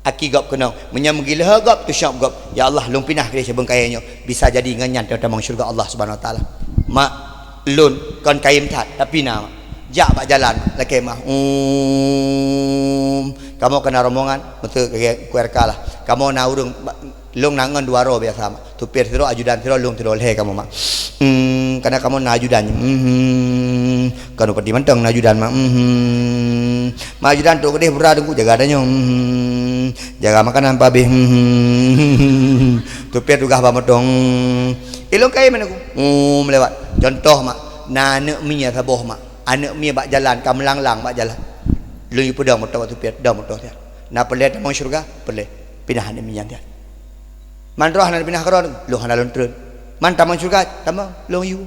aki gap kena menyambungil hagap tu syab gap ya Allah lung pinah ke cabang kayanya bisa jadi nganyan dalam syurga Allah Subhanahu wa taala mak lun kon kaim tat tapi na jak bak jalan laki mah kamu kena rombongan betul kayak kuerka lah kamu na urung lung nangan dua ro biasa mak tupir tiro ajudan tiro lung tiro leh kamu mak karena kamu na ajudan kanu pati mantang na ajudan mak ma ajudan tu kedeh beradengku jaga adanya jaga makanan babe tupir dugah ba medong ilung kai mana ku melewat contoh mak na nek minya saboh mak anak mi bak jalan kam lang-lang bak jalan lu yu pedang motor tu piat dah motor dia na peleh tamang syurga peleh pindah anak mi yang dia man roh na pindah karon lu hana lon tren man tamang syurga tamang lu yu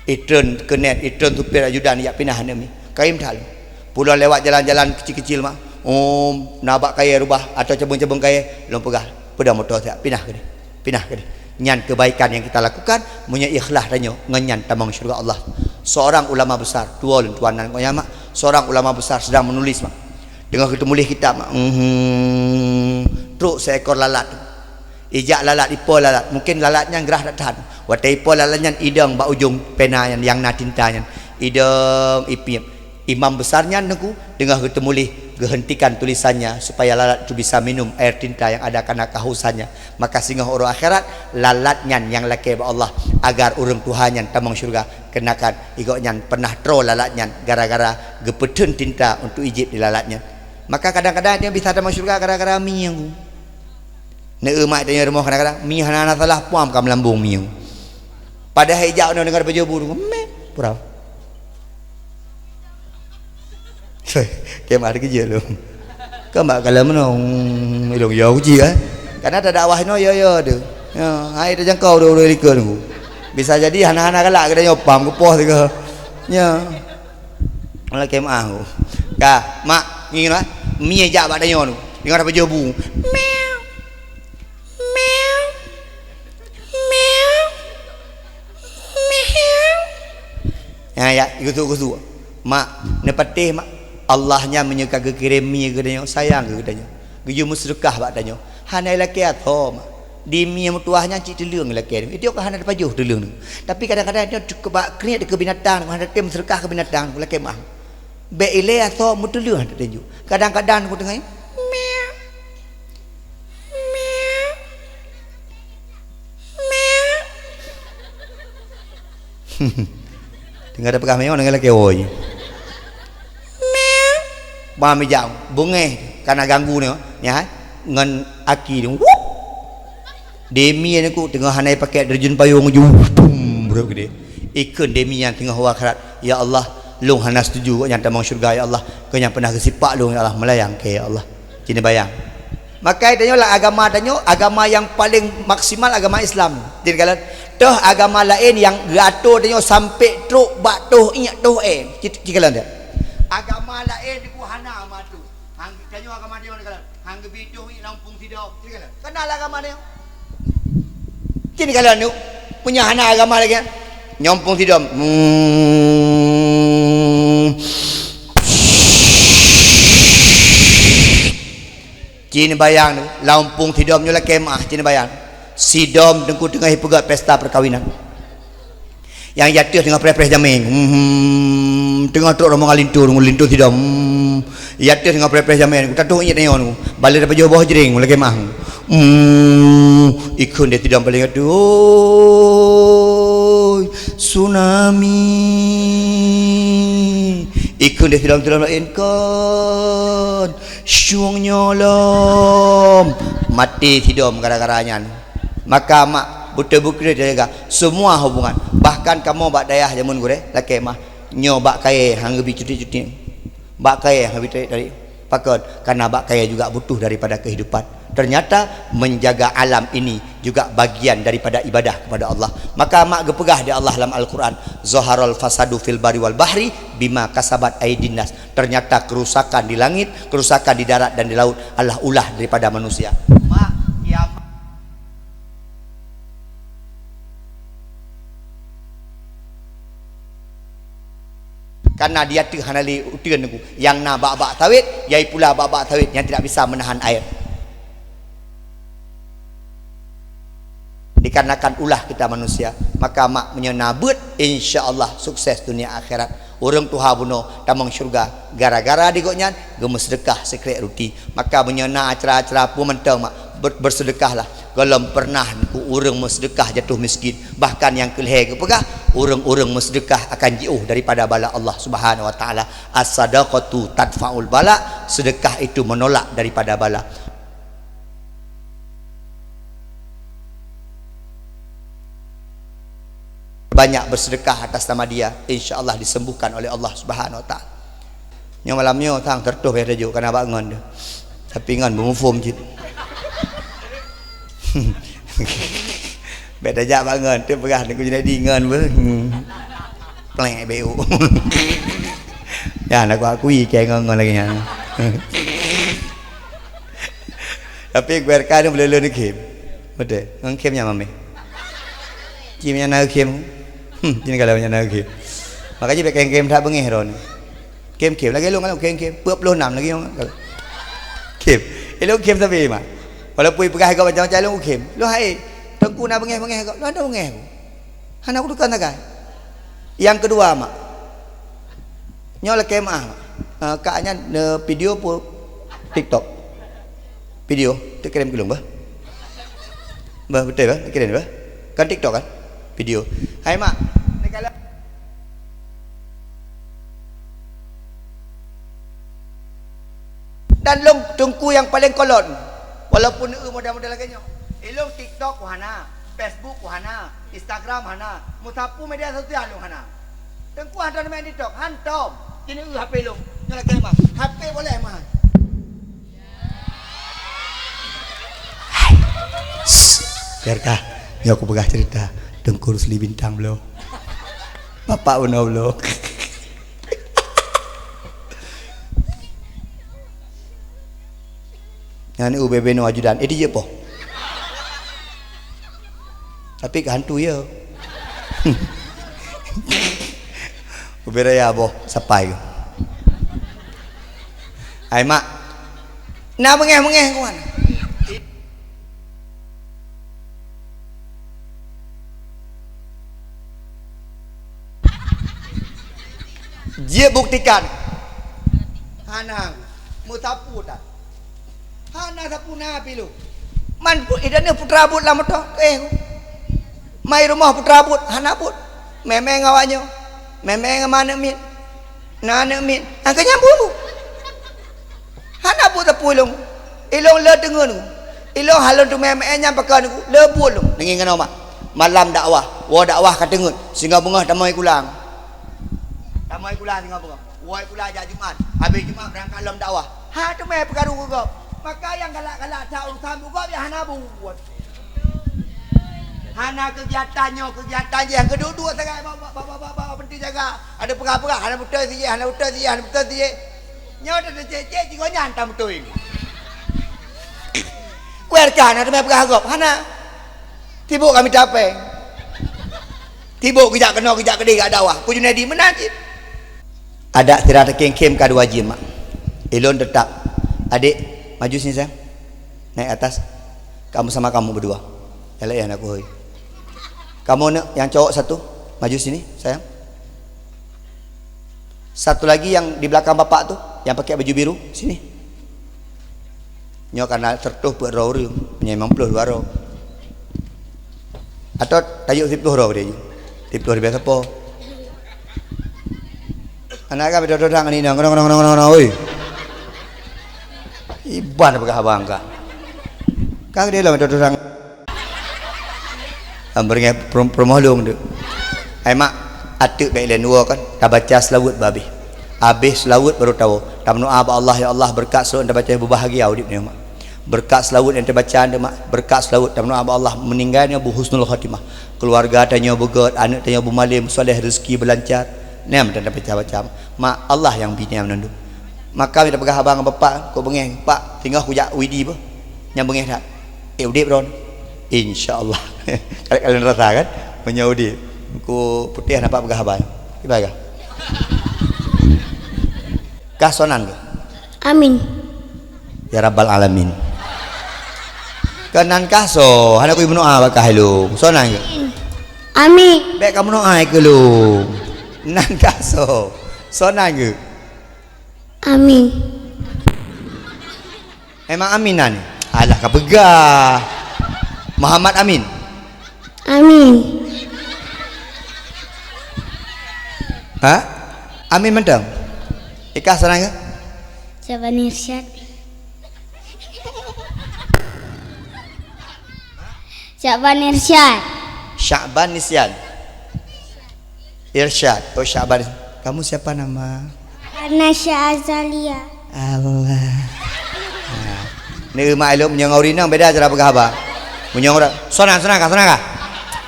itren kenet itren tu piat ajudan ya pindah anak mi kaim thal pulau lewat jalan-jalan kecil-kecil mak na bak kaya rubah atau cabang-cabang kaya lu pegah pedang motor dia pindah ke dia nyan kebaikan yang kita lakukan punya ikhlas danyo ngenyan tamang syurga Allah. Seorang ulama besar dua tuanan konya mak seorang ulama besar sedang menulis mak dengar kita mulih kitab mak truk seekor lalat ijak lalat ipo lalat mungkin lalatnya gerah tak tahan watai ipo lalatnya idang ba ujung pena yang na tintanya idang ipip imam besarnya nengku dengar kita mulih hentikan tulisannya supaya lalat itu bisa minum air tinta yang ada karena kehausannya maka singgah orang akhirat lalatnya yang laki Allah agar urang Tuhannya tamang syurga kenakan igoknya pernah tro lalatnya gara-gara gepetun tinta untuk ijib di lalatnya maka kadang-kadang dia bisa tamang syurga gara-gara miang ne emak tanya rumah kadang-kadang mi hana salah puam kam lambung miang pada hijau dengar baju burung pura kem ada kerja lu kau mak kalau menong ilung jauh je karena ada dakwah no ya tu hai dah jangkau dah ikut tu bisa jadi hana-hana galak kita nyopam ke pos ke nya malah kem ah ka mak ngin lah mi ajak bak danyo tu dengar apa jebu meow meow meow meow ya gusu mak nepatih mak Allahnya menyuka kekirimi gedanya sayang gedanya geju musdekah bak danyo hanai laki atho di mi mutuahnya cik telung laki itu kan hana pajuh telung tapi kadang-kadang dia bak kriat ke binatang hana tem sedekah ke binatang laki mah be ile atho mutulung hana danyo kadang-kadang aku dengar meow meow meow dengar ada pegah meow dengan laki oi mami jam bungeh karena ganggu ni ya ngan aki ni demi ni ku tengah hanai pakai derjun payung ju bro gede ikun demi yang tengah akhirat ya Allah lung hana setuju yang tamang syurga ya Allah kau yang pernah kesipak lung ya Allah melayang ke ya Allah cini bayang maka danyo lah agama yang paling maksimal agama Islam jadi kalau toh agama lain yang gato danyo sampai truk bak toh inyak toh cikalan dia agama lain ku hana matu hang tanyo agama dia ni kalan hang biduh ni lampung tidak kalan kenal agama dia kini kalan ni punya hana agama lagi nyompong tidak kini bayang tu lampung tidak nyola kemah kini bayang sidom dengku tengah pegat pesta perkawinan yang jatuh tengah prepres jamin tengah truk rombongan lintur tidak jatuh tengah prepres jamin kita tu ingat tengok balik daripada bawah jering lagi mah ikut dia tidak balik aduh tsunami ikut dia tidak lain kan syung nyolom mati tidak gara-garanya maka mak buta-buta dia jaga semua hubungan bahkan kamu bak dayah jamun gure laki mah nyo bak kai hang gebi cuti bak kai hang gebi dari Pakon karena bak kaya juga butuh daripada kehidupan. Ternyata menjaga alam ini juga bagian daripada ibadah kepada Allah. Maka mak gepegah di Allah dalam Al-Quran, zaharal fasadu fil bari wal bahri bima kasabat aydin nas. Ternyata kerusakan di langit, kerusakan di darat dan di laut Allah ulah daripada manusia. Mak kiamat karena dia tu hanali utian aku yang na bak-bak tawit, yai pula bak-bak tawit yang tidak bisa menahan air. Dikarenakan ulah kita manusia, maka mak menyenabut insya-Allah sukses dunia akhirat. Orang tuha bunuh tamang syurga gara-gara digoknya gemes sedekah sekret ruti. Maka menyena acara-acara pun mentang mak bersedekahlah. Kalau pernah ku urang bersedekah jatuh miskin, bahkan yang kelihai ke pegah urang-urang bersedekah akan jauh daripada bala Allah Subhanahu wa taala. As-sadaqatu tadfa'ul bala, sedekah itu menolak daripada bala. Banyak bersedekah atas nama dia, insya-Allah disembuhkan oleh Allah Subhanahu wa taala. Yang malamnya tang tertuh ya tajuk kana bangun dia. Tapi ngan bermufum cit. Bet ajak bangun tu perah aku jadi ngan ber. Plek beu. Ya nak aku akui kayak ngan lagi nya. Tapi berkah ni boleh ni kem. Betul. Ngan kemnya mami. Kimnya nak kem. Jadi kalau nak kem. Makanya bet kem tak bengih ron. Kem lagi lu kalau kem 26 lagi orang. Kem. Elok kem tapi mak. Walaupun pergi kau macam-macam lu kem. Lu hai tengku nak bengih kau. Lu ada bengih. Han aku dukan tak. Yang kedua mak. Nyola kem kaknya video pun TikTok. Video tu kirim ke lu bah. Bah betul bah kirim bah. Kan TikTok kan? Video. Hai mak. Kalau dan long tengku yang paling kolon. Walaupun model-model lagi ilong TikTok hana, Facebook hana, Instagram hana, mutapu media sosial hana. Tengku ada main TikTok, hantom. Kini HP lu. Nyala kena mah. HP boleh mah. Biarkah ya aku pegah cerita Tengku Rusli Bintang belum. Bapak Uno belum. Yang ni UBB no ajudan. Itu je po. Tapi kehantu ya. Ubera ya boh sapai. Hai mak. Nak mengeh kawan. Dia buktikan. Hana mutapu tak. Hana sapu nabi lu. Man pun idane putra but lah moto. Mai rumah putra but hana but. Memeng awaknya. Memeng mana min. Nana min. Angka nyambung. Hana but sapu ilong. Ilong le dengar nu. Ilong halon tu memengnya pakai nu. Le but lu. Dengar kan mak. Malam dakwah. Wa dakwah kat dengar. Singa bunga tamai kulang. Tamai kulang singa bunga. Wa kulang ajak Jumaat. Habis Jumaat berangkat dalam dakwah. Ha tu mai perkara kau. Maka yang galak-galak tak urusan buka biar Hana buat. Hana kegiatannya yang kedua-dua sangat bawa penting jaga. Ada perkara-perkara Hana betul sikit, Hana betul sikit. Nyo ada cek tiga nyantam betul ini. Kuerkan ada mai perkara gop. Hana tibuk kami capek. Tibuk kejak kena kejak kedai kat dakwah. Ku Junedi menajid. Ada tirata kem ka dua jim mak. Elon tetap. Adik maju sini sayang. Naik atas. Kamu sama kamu berdua. Elak ya anakku. Kamu nak yang cowok satu. Maju sini sayang. Satu lagi yang di belakang bapak tu, yang pakai baju biru, sini. Nyo karena tertuh buat roh riu, punya 52 roh. Atau tajuk 10 roh dia. 10 biasa po. Anak kan beda-beda ni nang oi. Iban apa bangka. Kang dia lah beda-beda. Ambernya promohlung tu. Ai mak atuk baik lain dua kan, tak baca selawut babi. Habis selawut baru tahu tam doa Allah ya Allah berkat selalu anda baca berbahagia udip ni mak. Berkat selalu anda baca anda mak, berkat selalu tam doa Allah meninggalnya husnul khatimah. Keluarga tanya begot, anak tanya bermalim, soleh rezeki berlancar. Ni am anda baca-baca. Mak Allah yang bini am nandu. Maka kita pegah abang bapak kau bengeng, Pak, tinggal aku jak widi apa? Yang bengeng dak. Udip ron. Insyaallah. Kalian rasa kan? Menyaudi. Ku putih nampak pegah abang. Gimana? Kasonan ke? Amin. Ya Rabbal Alamin. Kenan kaso, hana ku ibnu bakah lu. Sonan ke? Amin. Bek kamu no ai ke lu. Nan kaso. Sonan ke? Amin. Emang aminan? Alah ka pegah. Muhammad Amin. Amin. Ha? Amin mentang. Ikhlas sana ke? Syaban Irsyad. Syaban Irsyad. Sya'ban Nisyan. Irsyad. Oh Sya'ban. Kamu siapa nama? Anasya Azalia. Allah. Nah. Ni mak elok menyang orang beda cara bergahabat. Menyang orang. Sonang kah?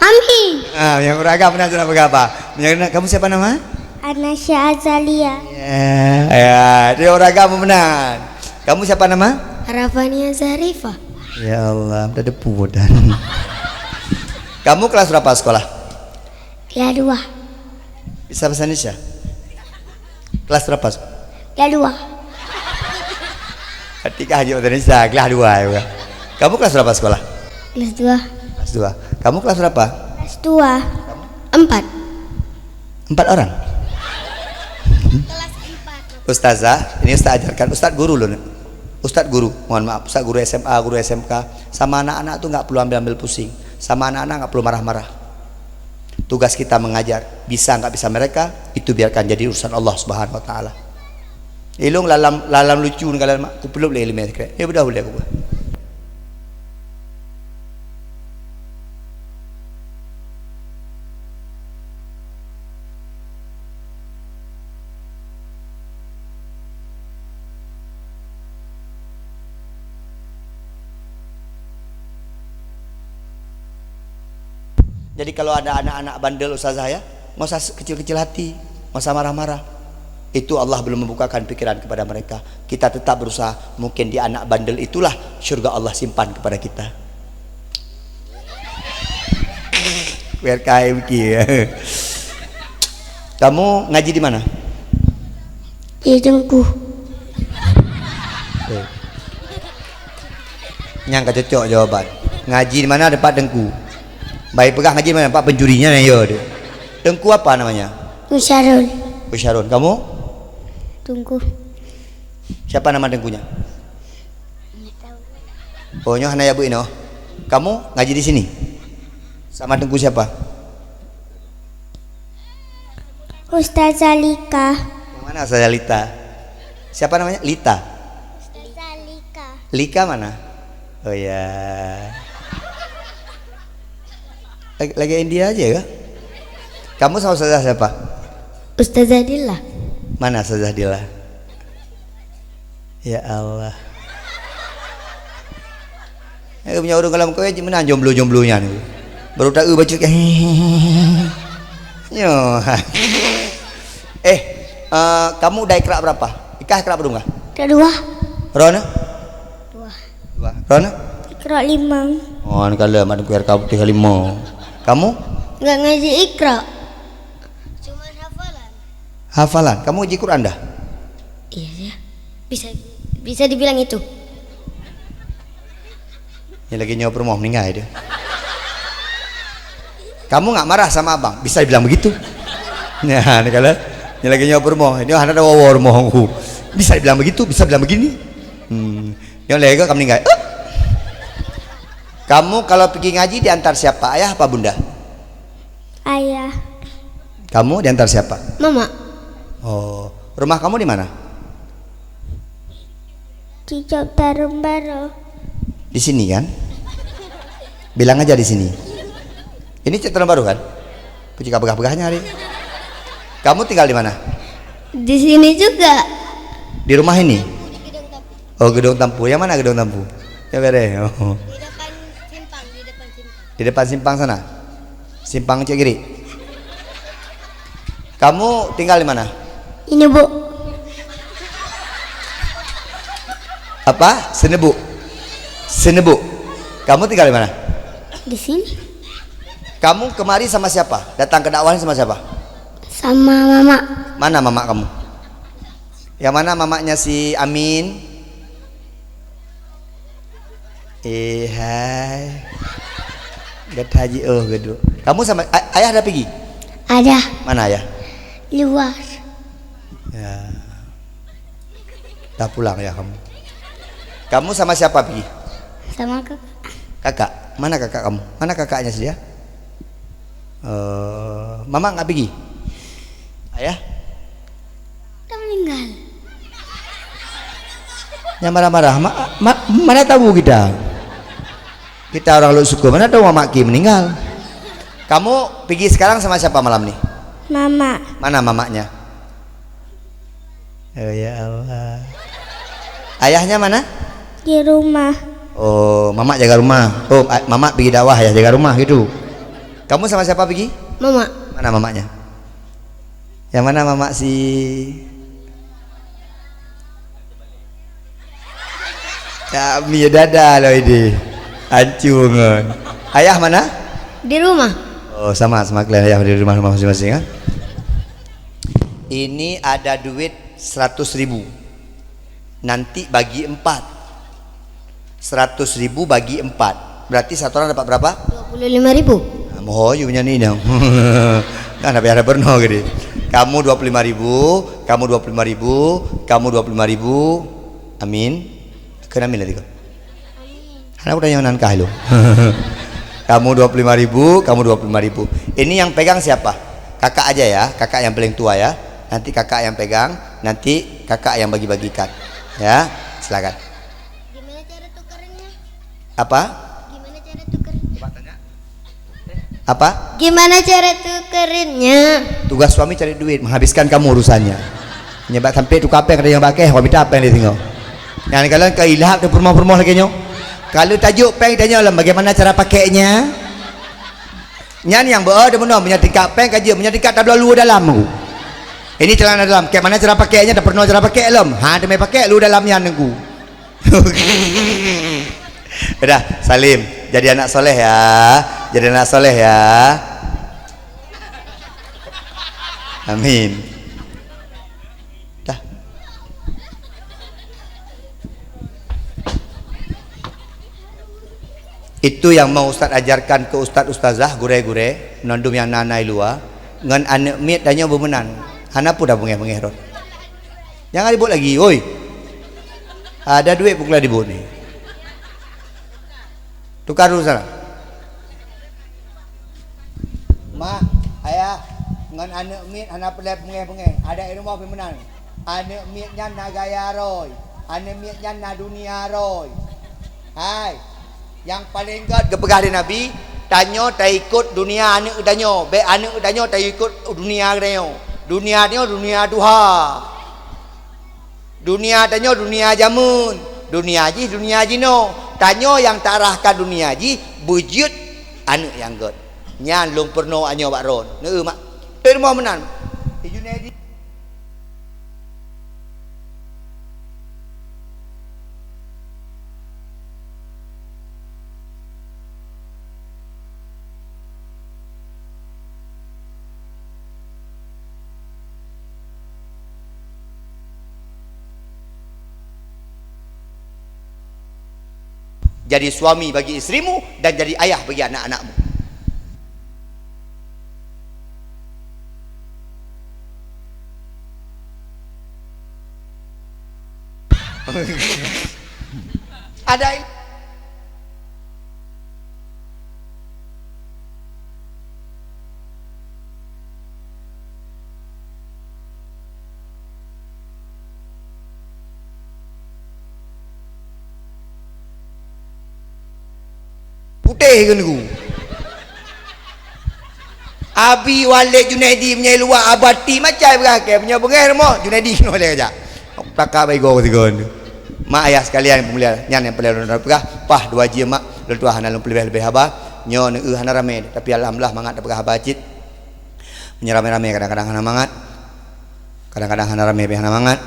Amin. Ah, yang orang agak pernah cara bergahabat. Menyang kamu siapa nama? Anasya Azalia. Ya, dia orang agak memenang. Kamu siapa nama? Rafania Zarifah. Ya Allah, ada depu dan. Kamu kelas berapa sekolah? Kelas 2. Bisa bahasa Indonesia? Kelas berapa? Kelas 2. Ketika haji bahasa Indonesia, kelas 2 ya. Kamu kelas berapa sekolah? Kelas 2. Kelas 2. Kamu kelas berapa? Kelas 2. 4. 4 orang. Kelas 4. Ustazah, ini Ustaz ajarkan, Ustaz guru loh. Ustaz guru, mohon maaf, Ustaz guru SMA, guru SMK. Sama anak-anak tuh nggak perlu ambil pusing. Sama anak-anak nggak perlu marah-marah. Tugas kita mengajar, bisa nggak bisa mereka, itu biarkan jadi urusan Allah Subhanahu Wa Taala. Ilung lalam lucu nih kalian mak, kupeluk le ilmu kira. Ya udah boleh aku. Jadi kalau ada anak-anak bandel ustazah ya, nggak usah kecil-kecil hati, nggak usah marah-marah. Itu Allah belum membukakan pikiran kepada mereka. Kita tetap berusaha. Mungkin di anak bandel itulah surga Allah simpan kepada kita. Biar kaya begini. Kamu ngaji di mana? Di Dengku. Nyangka cocok jawaban. Ngaji di mana? Depan Dengku. Baik pegang ngaji di mana? Pak penjurinya nih yo. Dengku apa namanya? Musyarul. Syarun. Kamu? Tunggu. Siapa nama dengkunya? Oh nyoh hana ya Bu Ino. Kamu ngaji di sini? Sama dengku siapa? Ustazah Lika. Yang mana saya Lita? Siapa namanya? Lita. Ustazah Lika. Lika mana? Oh ya. Lagi India aja ya? Kamu sama Ustazah siapa? Ustazah Dila. Mana Ustazah Dila? Ya Allah. Punya orang kalau kau mana jomblo-jomblonya nih. Baru tak baca ke. Yo. Kamu udah ikraq berapa? Ikraq belum kah? Kedua. Rona? 2. Rona? Iqra 5. Oh, ini kalau ada kuliah kamu 35. Kamu? Enggak ngaji Iqra. Cuma hafalan. Hafalan. Kamu uji Quran dah? Iya ya. Bisa dibilang itu. Ini lagi nyawa permoh meninggal dia. Kamu nggak marah sama abang? Bisa dibilang begitu? Nah, ini kalau ini lagi nyawa permoh, ini ada wawar mohongku. Bisa dibilang begitu? Bisa bilang begini? Yang lega kamu meninggal. Kamu kalau pergi ngaji diantar siapa? Ayah apa bunda? Ayah. Kamu diantar siapa? Mama. Oh, rumah kamu di mana? Di Tarum Baru. Di sini kan? Bilang aja di sini. Ini Cetarum Baru kan? Puji pegah-pegahnya hari. Kamu tinggal di mana? Di sini juga. Di rumah ini? Di gedung Tampu. Oh, gedung Tampu. Yang mana gedung Tampu? Ya beres. Oh. Di depan simpang, di depan simpang. Di depan simpang sana. Simpang Cik Giri. Kamu tinggal di mana? Ini Bu. Apa? Senebu. Senebu. Kamu tinggal di mana? Di sini. Kamu kemari sama siapa? Datang ke dakwah sama siapa? Sama Mama. Mana mama kamu? Yang mana mamanya si Amin? Hai. Gak haji geduk. Kamu sama ayah ada pergi? Ada. Mana ayah? Luar. Ya. Dah pulang ya kamu. Kamu sama siapa pergi? Sama kakak. Kakak. Mana kakak kamu? Mana kakaknya dia? Mama nggak pergi? Ayah? Udah meninggal. Yang marah-marah. Mana tahu kita? Kita orang lu suku. Mana tahu mama Ki meninggal? Kamu pergi sekarang sama siapa malam nih? Mama. Mana mamanya? Oh ya Allah. Ayahnya mana? Di rumah. Oh, mama jaga rumah. Oh, mama pergi dakwah ya, jaga rumah gitu. Kamu sama siapa pergi? Mama. Mana mamanya? Yang mana mama si? Ya, mi dada loh ini. Ancungan. Ayah mana? Di rumah. Oh, sama kalian ayah di rumah masing-masing kan? Ini ada duit 100.000. Nanti bagi 4. 100.000 bagi 4. Berarti satu orang dapat berapa? 25.000. Moho you nyanyi dong. Kan ada pernah gede. Kamu 25.000, kamu 25.000, kamu 25.000. Amin. Kena amin tadi kau. Anak udah yang nankah lo. Kamu 25.000, kamu 25.000. Ini yang pegang siapa? Kakak aja ya, kakak yang paling tua ya. Nanti kakak yang pegang, nanti kakak yang bagi-bagikan. Ya, silakan. Gimana cara tukarnya? Apa? Gimana cara tukar? Apa? Gimana cara tukarnya? Tugas suami cari duit, menghabiskan kamu urusannya. Nyebat sampai tu apa yang ada yang pakai, kau minta apa yang dia tinggal. Yang kalian ke ilham ke permoh-permoh lagi nyo. Kalau tajuk peng tanya lah bagaimana cara pakainya. Nyan yang berada benar menyatika peng kaji menyatika tak lalu dalam. Ini celana dalam. Kayak mana cara pakainya? Tak pernah cara pakai lem. Ha, demi pakai lu dalamnya nengku. Udah, Salim, jadi anak soleh ya. Jadi anak soleh ya. Amin. Dah. Itu yang mau Ustaz ajarkan ke Ustaz Ustazah gure-gure nondum yang nanai luar ngan anak mit tanya bemenan hana pun dah bengeh-bengeh rot jangan dibut lagi oi ada duit pukul dibut ni tukar dulu sana ma ayah ngan anak mit hana pelai bengeh-bengeh ada rumah bemenan anak mitnya na gaya roy anak mitnya na dunia roy hai yang paling god kepegah Nabi tanyo tak ikut dunia anak tanyo be anak tanyo tak ikut dunia tanyo dunia duha dunia tanyo dunia jamun dunia ji dunia jino tanyo yang tak arahkan dunia ji bujut anak yang god nyan lung perno anyo bakron ne mak terima menan Junedi. Jadi suami bagi istrimu dan jadi ayah bagi anak-anakmu. Ada ini. Putih kan ku Abi Walid Junedi punya luar abati macam berakhir punya bengah rumah Junedi kena boleh kerja Prakak baik go tiga ni. Mak ayah sekalian pemulia nyan yang pelai lon pegah pah dua jam mak lon tua hana lon lebih haba nyo ne hana rame tapi alhamdulillah mangat pegah haba cit menyerame-rame kadang-kadang hana mangat kadang-kadang hana rame be hana mangat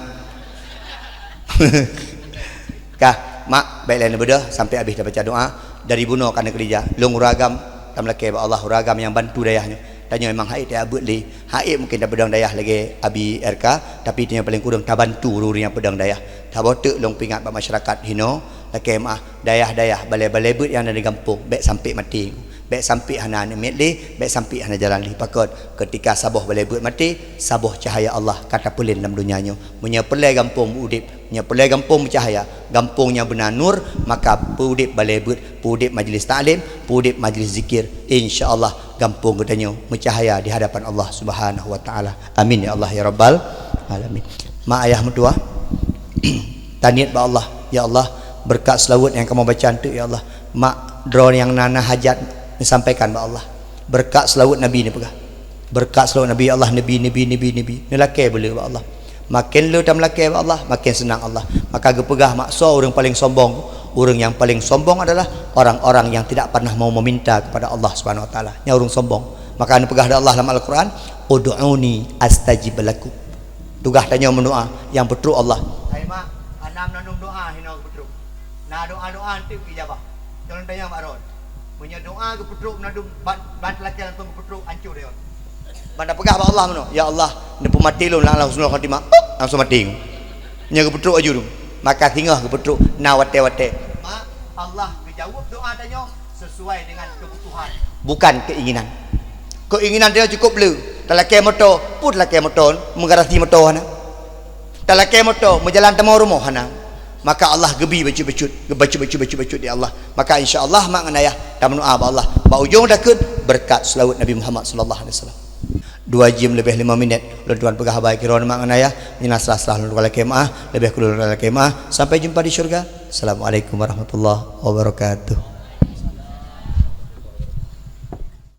kah mak baik lain bedah sampai habis dah baca doa dari bunuh kana kerja long uragam tam lake ba Allah uragam yang bantu dayahnya tanya memang haid dia abut li haid mungkin dah pedang dayah lagi abi RK tapi dia paling kurang tak bantu ruri yang pedang dayah tak botek long pingat ba masyarakat hino lake mah dayah-dayah balai-balai but yang ada di kampung baik sampai mati baik sampai hana met li baik sampai hana jalan li pakot ketika saboh balai but mati saboh cahaya Allah kata pelin dalam dunianya punya pelai kampung udip punya pelai kampung bercahaya kampungnya benar nur maka pudip balai but pudip majlis taklim pudip majlis zikir insyaallah kampung katanya bercahaya di hadapan Allah Subhanahu wa taala amin ya Allah ya rabbal alamin mak ayah mertua taniat ba Allah ya Allah berkat selawat yang kamu baca tu ya Allah mak drone yang nana hajat disampaikan ba Allah berkat selawat nabi ni pegah berkat selawat nabi Allah nabi ni laki boleh ba Allah makin lu tam laki ba Allah makin senang Allah maka gepegah maksa orang paling sombong orang yang paling sombong adalah orang-orang yang tidak pernah mau meminta kepada Allah Subhanahu wa taala nya orang sombong maka anu pegah Allah dalam Al-Quran ud'uni astajib lakum tugas tanya mendoa yang betul Allah hai mak anam nanung doa hina betul na doa-doa tu ijabah jangan tanya mak ron punya doa ke petruk nadum bant laki langsung ke petruk hancur dia. Banda pegah ba Allah mano. Ya Allah, ne pemati lu langsung khatimah. Langsung mati. Nya ke petruk aju tu. Maka tingah ke petruk na wate-wate. Mak Allah menjawab doa tanya sesuai dengan kebutuhan, bukan keinginan. Keinginan dia cukup lu. Talaki motor, put laki motor, mengarasi motor hana. Talaki motor, menjalan temu rumah hana. Maka Allah gebi baca di Allah maka insyaallah mak ngan ayah dan doa ba Allah ba ujung dakut berkat selawat Nabi Muhammad sallallahu alaihi wasallam 2 jam lebih 5 minit lalu tuan pegah baik kira mak ngan ayah minaslah lalu kala kemaah lebih kulul kala kemaah sampai jumpa di syurga. Assalamualaikum warahmatullahi wabarakatuh.